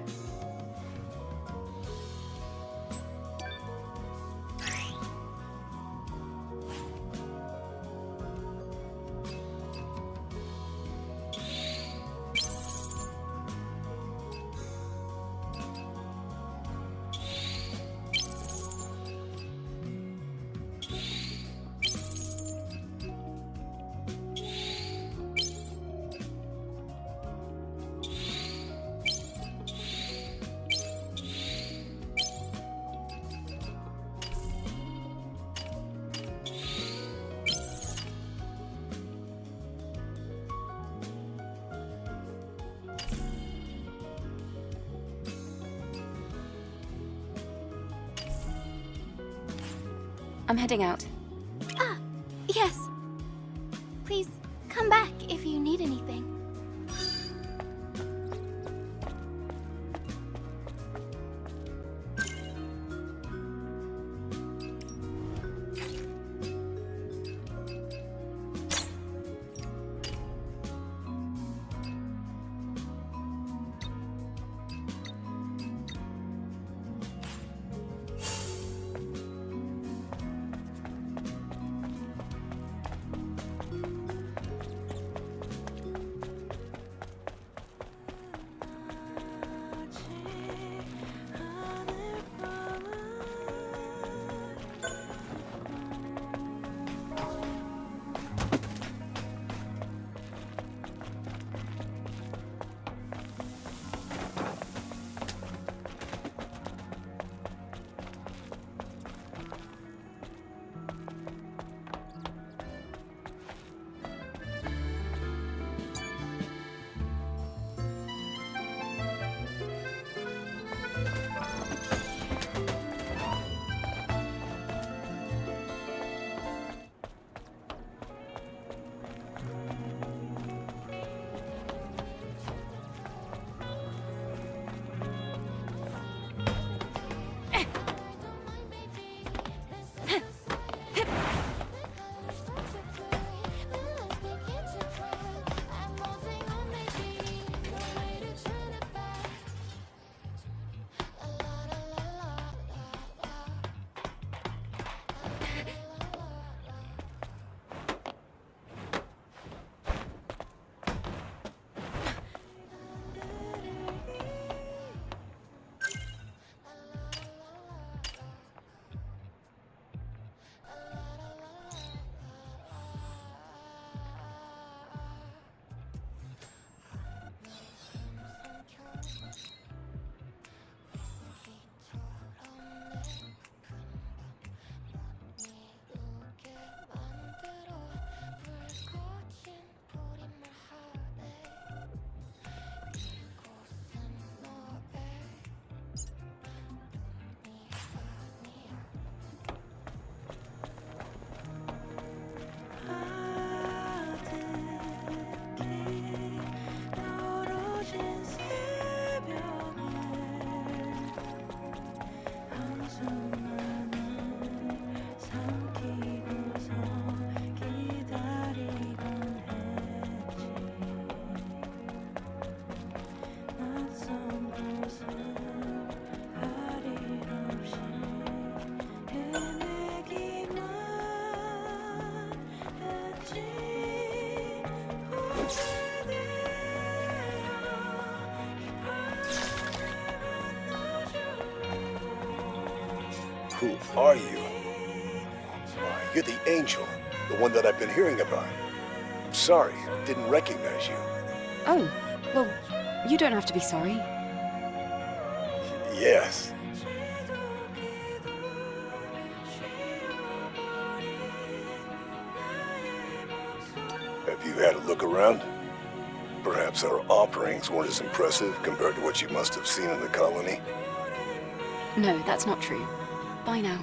I'm heading out. Ah, yes. Please come back if you need anything. Who are you? Why, you're the Angel, the one that I've been hearing about. Sorry, didn't recognize you. Oh, well, you don't have to be sorry. Yes. Have you had a look around? Perhaps our offerings weren't as impressive compared to what you must have seen in the colony? No, that's not true. Bye now.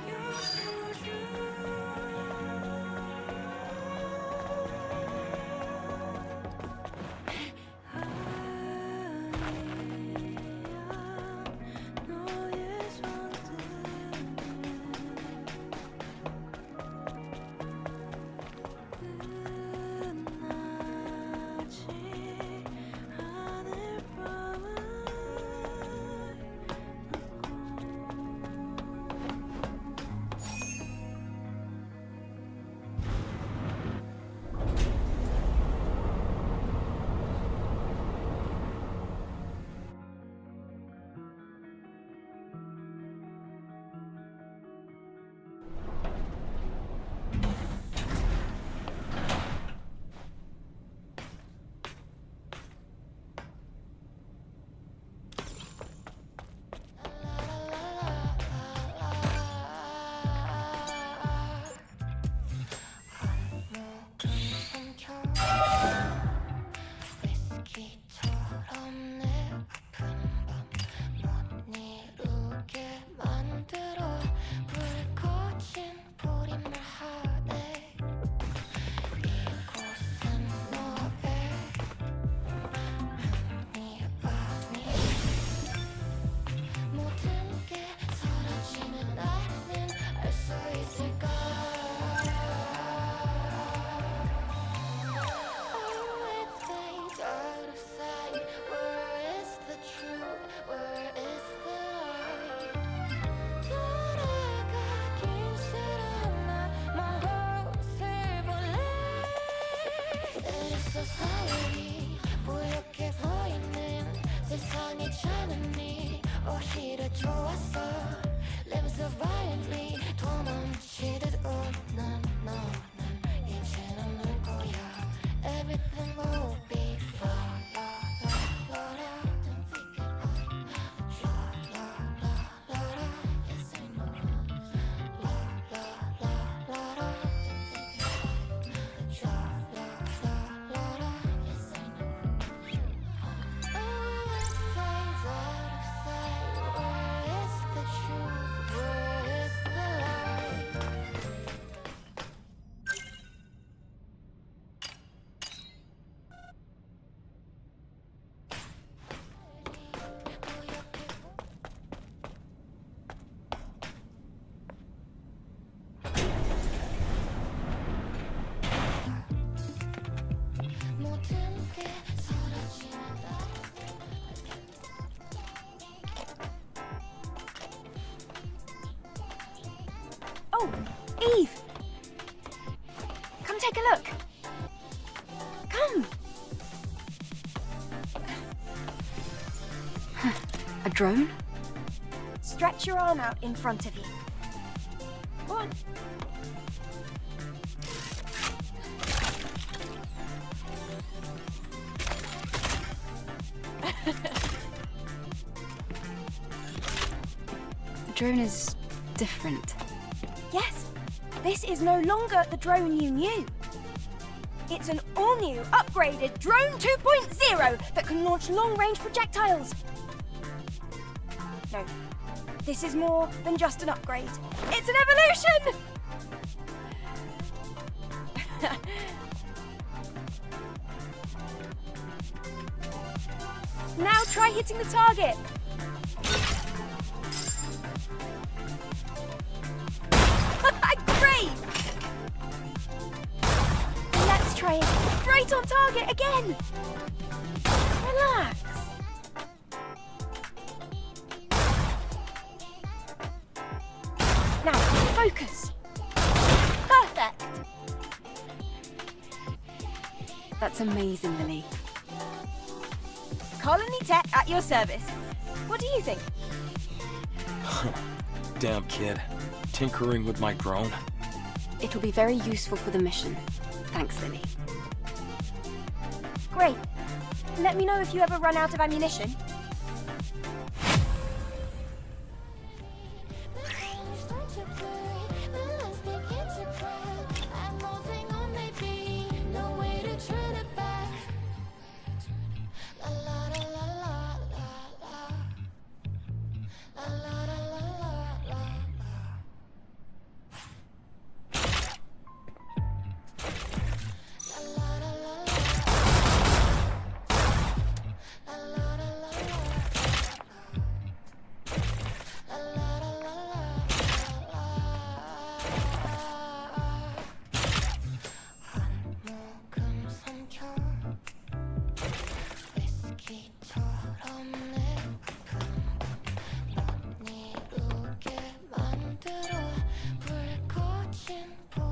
A drone? Stretch your arm out in front of you. Go on. The drone is different. Yes, this is no longer the drone you knew. It's an all-new, upgraded Drone 2.0 that can launch long-range projectiles. No, this is more than just an upgrade. It's an evolution! Now try hitting the target. Great! Let's try it right on target again. Relax. Now, focus. Perfect. That's amazing, Lily. Colony Tech at your service. What do you think? Damn kid. Tinkering with my drone. It will be very useful for the mission. Thanks, Lily. Great. Let me know if you ever run out of ammunition.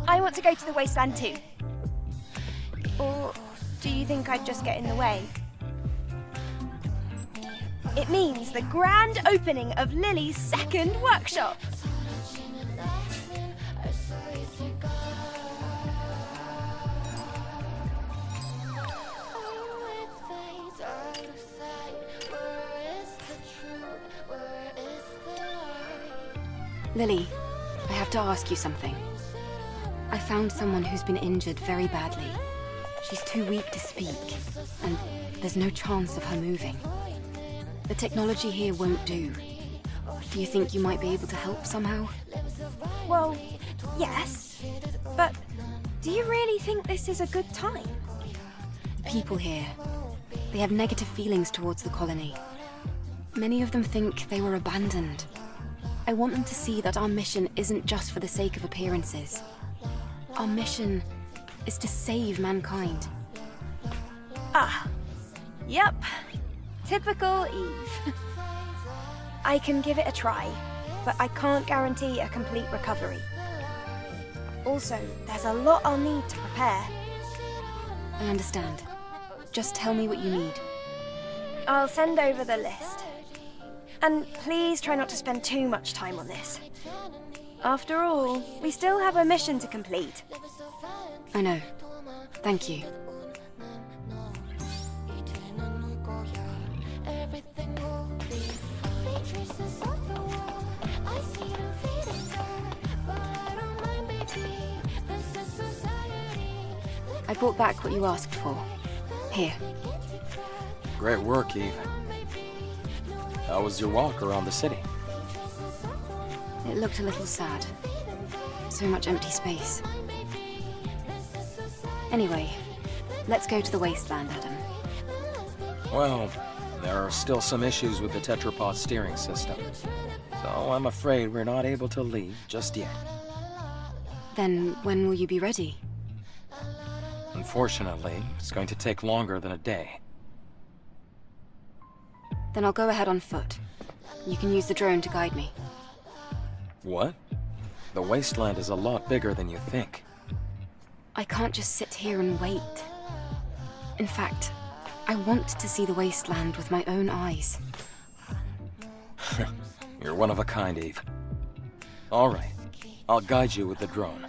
I want to go to the wasteland too. Or do you think I'd just get in the way? It means the grand opening of Lily's second workshop. Lily, I have to ask you something. I found someone who's been injured very badly. She's too weak to speak, and there's no chance of her moving. The technology here won't do. Do you think you might be able to help somehow? Well, yes. But do you really think this is a good time? People here, they have negative feelings towards the colony. Many of them think they were abandoned. I want them to see that our mission isn't just for the sake of appearances. Our mission is to save mankind. Ah, yep. Typical Eve. I can give it a try, but I can't guarantee a complete recovery. Also, there's a lot I'll need to prepare. I understand. Just tell me what you need. I'll send over the list. And please try not to spend too much time on this. After all, we still have a mission to complete. I know. Thank you. I brought back what you asked for. Here. Great work, Eve. How was your walk around the city? It looked a little sad. So much empty space. Anyway, let's go to the wasteland, Adam. Well, there are still some issues with the tetrapod steering system. So I'm afraid we're not able to leave just yet. Then when will you be ready? Unfortunately, it's going to take longer than a day. Then I'll go ahead on foot. You can use the drone to guide me. What? The wasteland is a lot bigger than you think. I can't just sit here and wait. In fact, I want to see the wasteland with my own eyes. You're one of a kind, Eve. All right. I'll guide you with the drone.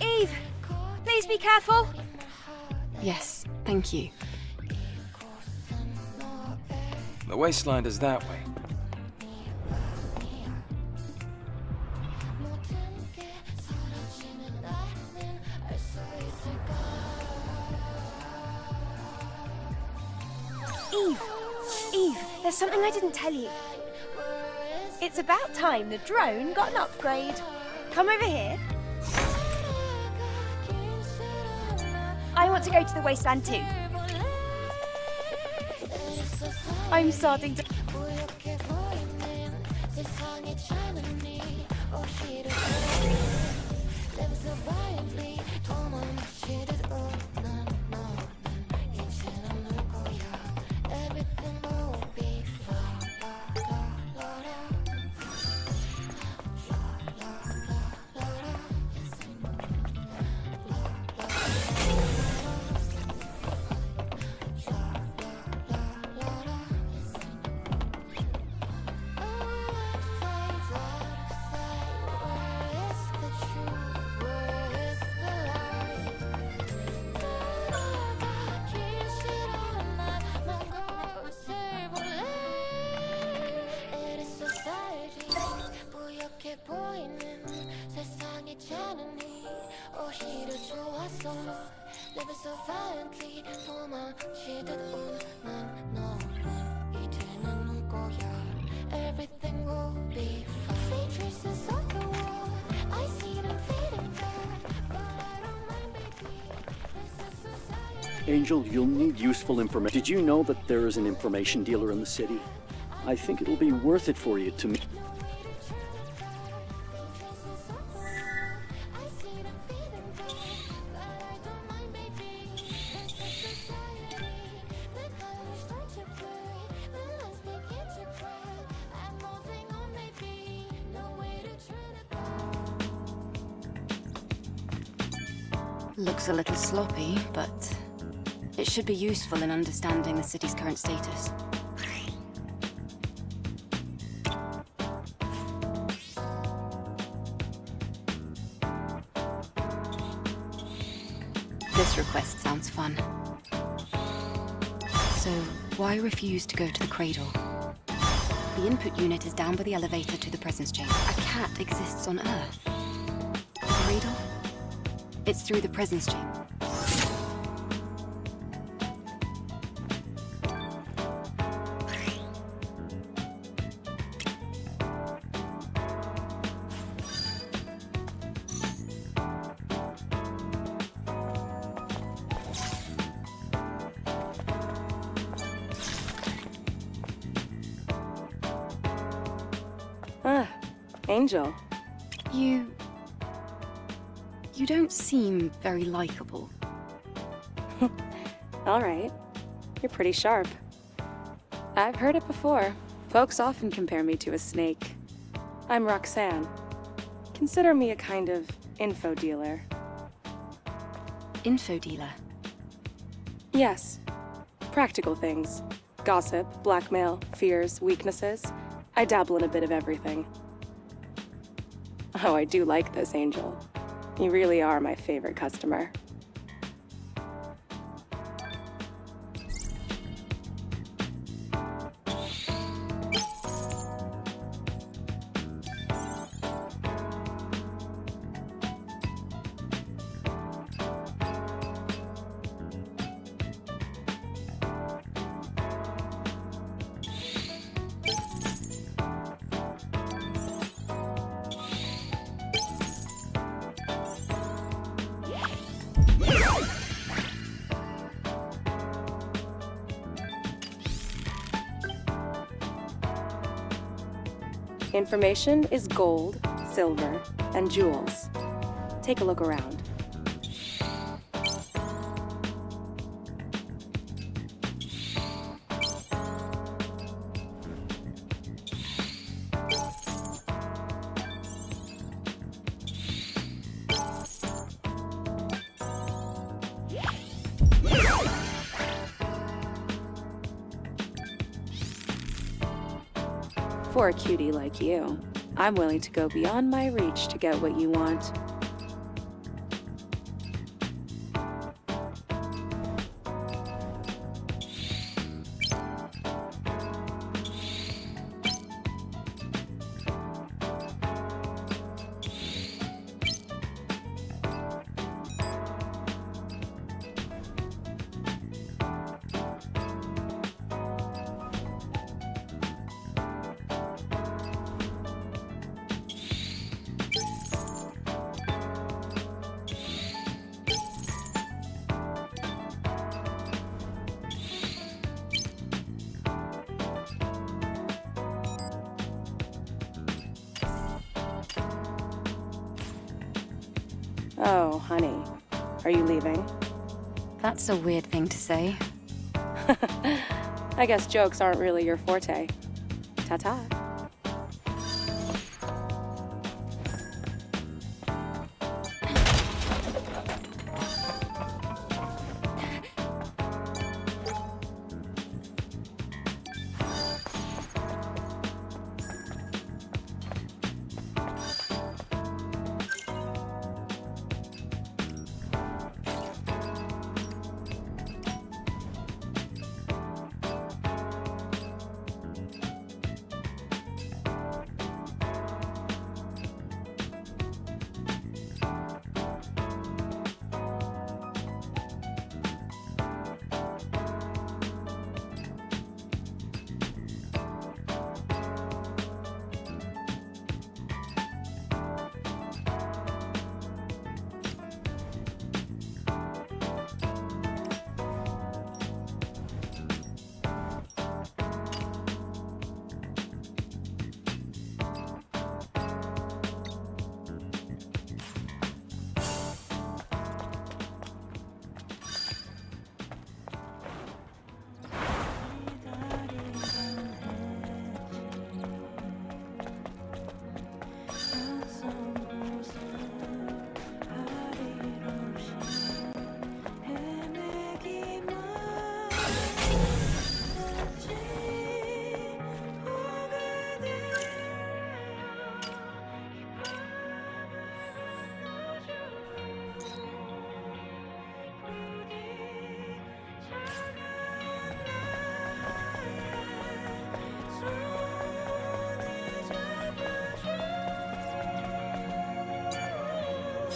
Eve! Please be careful! Yes, thank you. The wasteland is that way. Eve! Eve, there's something I didn't tell you. It's about time the drone got an upgrade. Come over here. I want to go to the wasteland too. I'm starting to... Angel, you'll need useful information. Did you know that there is an information dealer in the city? I think it'll be worth it for you to meet. Looks a little sloppy, but it should be useful in understanding the city's current status. This request sounds fun. So, why refuse to go to the cradle? The input unit is down by the elevator to the presence chamber. A cat exists on Earth. The cradle? It's through the presence chamber. Angel. You don't seem very likable. All right. You're pretty sharp. I've heard it before. Folks often compare me to a snake. I'm Roxanne. Consider me a kind of info dealer. Info dealer? Yes. Practical things. Gossip, blackmail, fears, weaknesses. I dabble in a bit of everything. Oh, I do like this, Angel. You really are my favorite customer. Information is gold, silver, and jewels. Take a look around. For a cutie like you, I'm willing to go beyond my reach to get what you want. Oh, honey. Are you leaving? That's a weird thing to say. I guess jokes aren't really your forte. Ta-ta.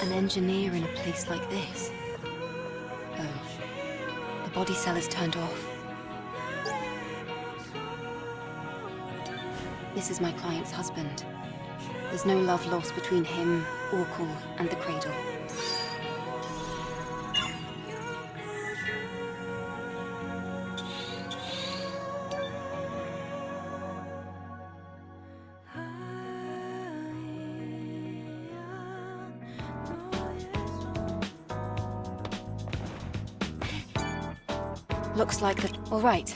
An engineer in a place like this. Oh, the body cell is turned off. This is my client's husband. There's no love lost between him, Orkul, and the cradle. Looks like the... All right.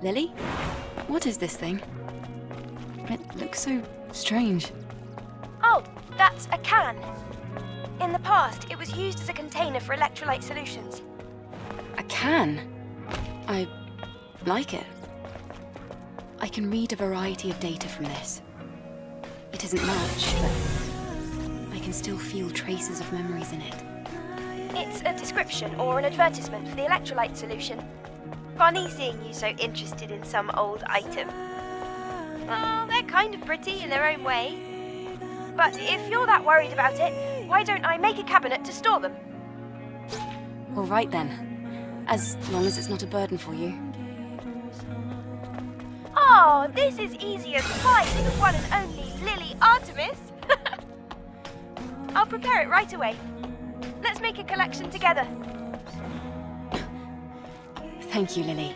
Lily? What is this thing? It looks so strange. Oh, that's a can. In the past, it was used as a container for electrolyte solutions. A can? I like it. I can read a variety of data from this. It isn't much, but I can still feel traces of memories in it. It's a description or an advertisement for the electrolyte solution. Funny seeing you so interested in some old item. Well, they're kind of pretty in their own way. But if you're that worried about it, why don't I make a cabinet to store them? All right then. As long as it's not a burden for you. Oh, this is easy as pie to the one and only Lily Artemis. I'll prepare it right away. Let's make a collection together. Thank you, Lily.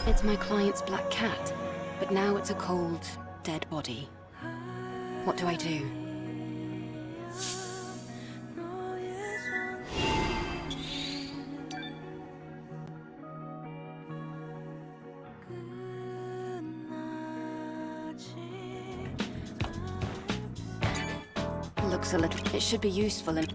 It's my client's black cat, but now it's a cold, dead body. What do I do? Looks a little... It should be useful in...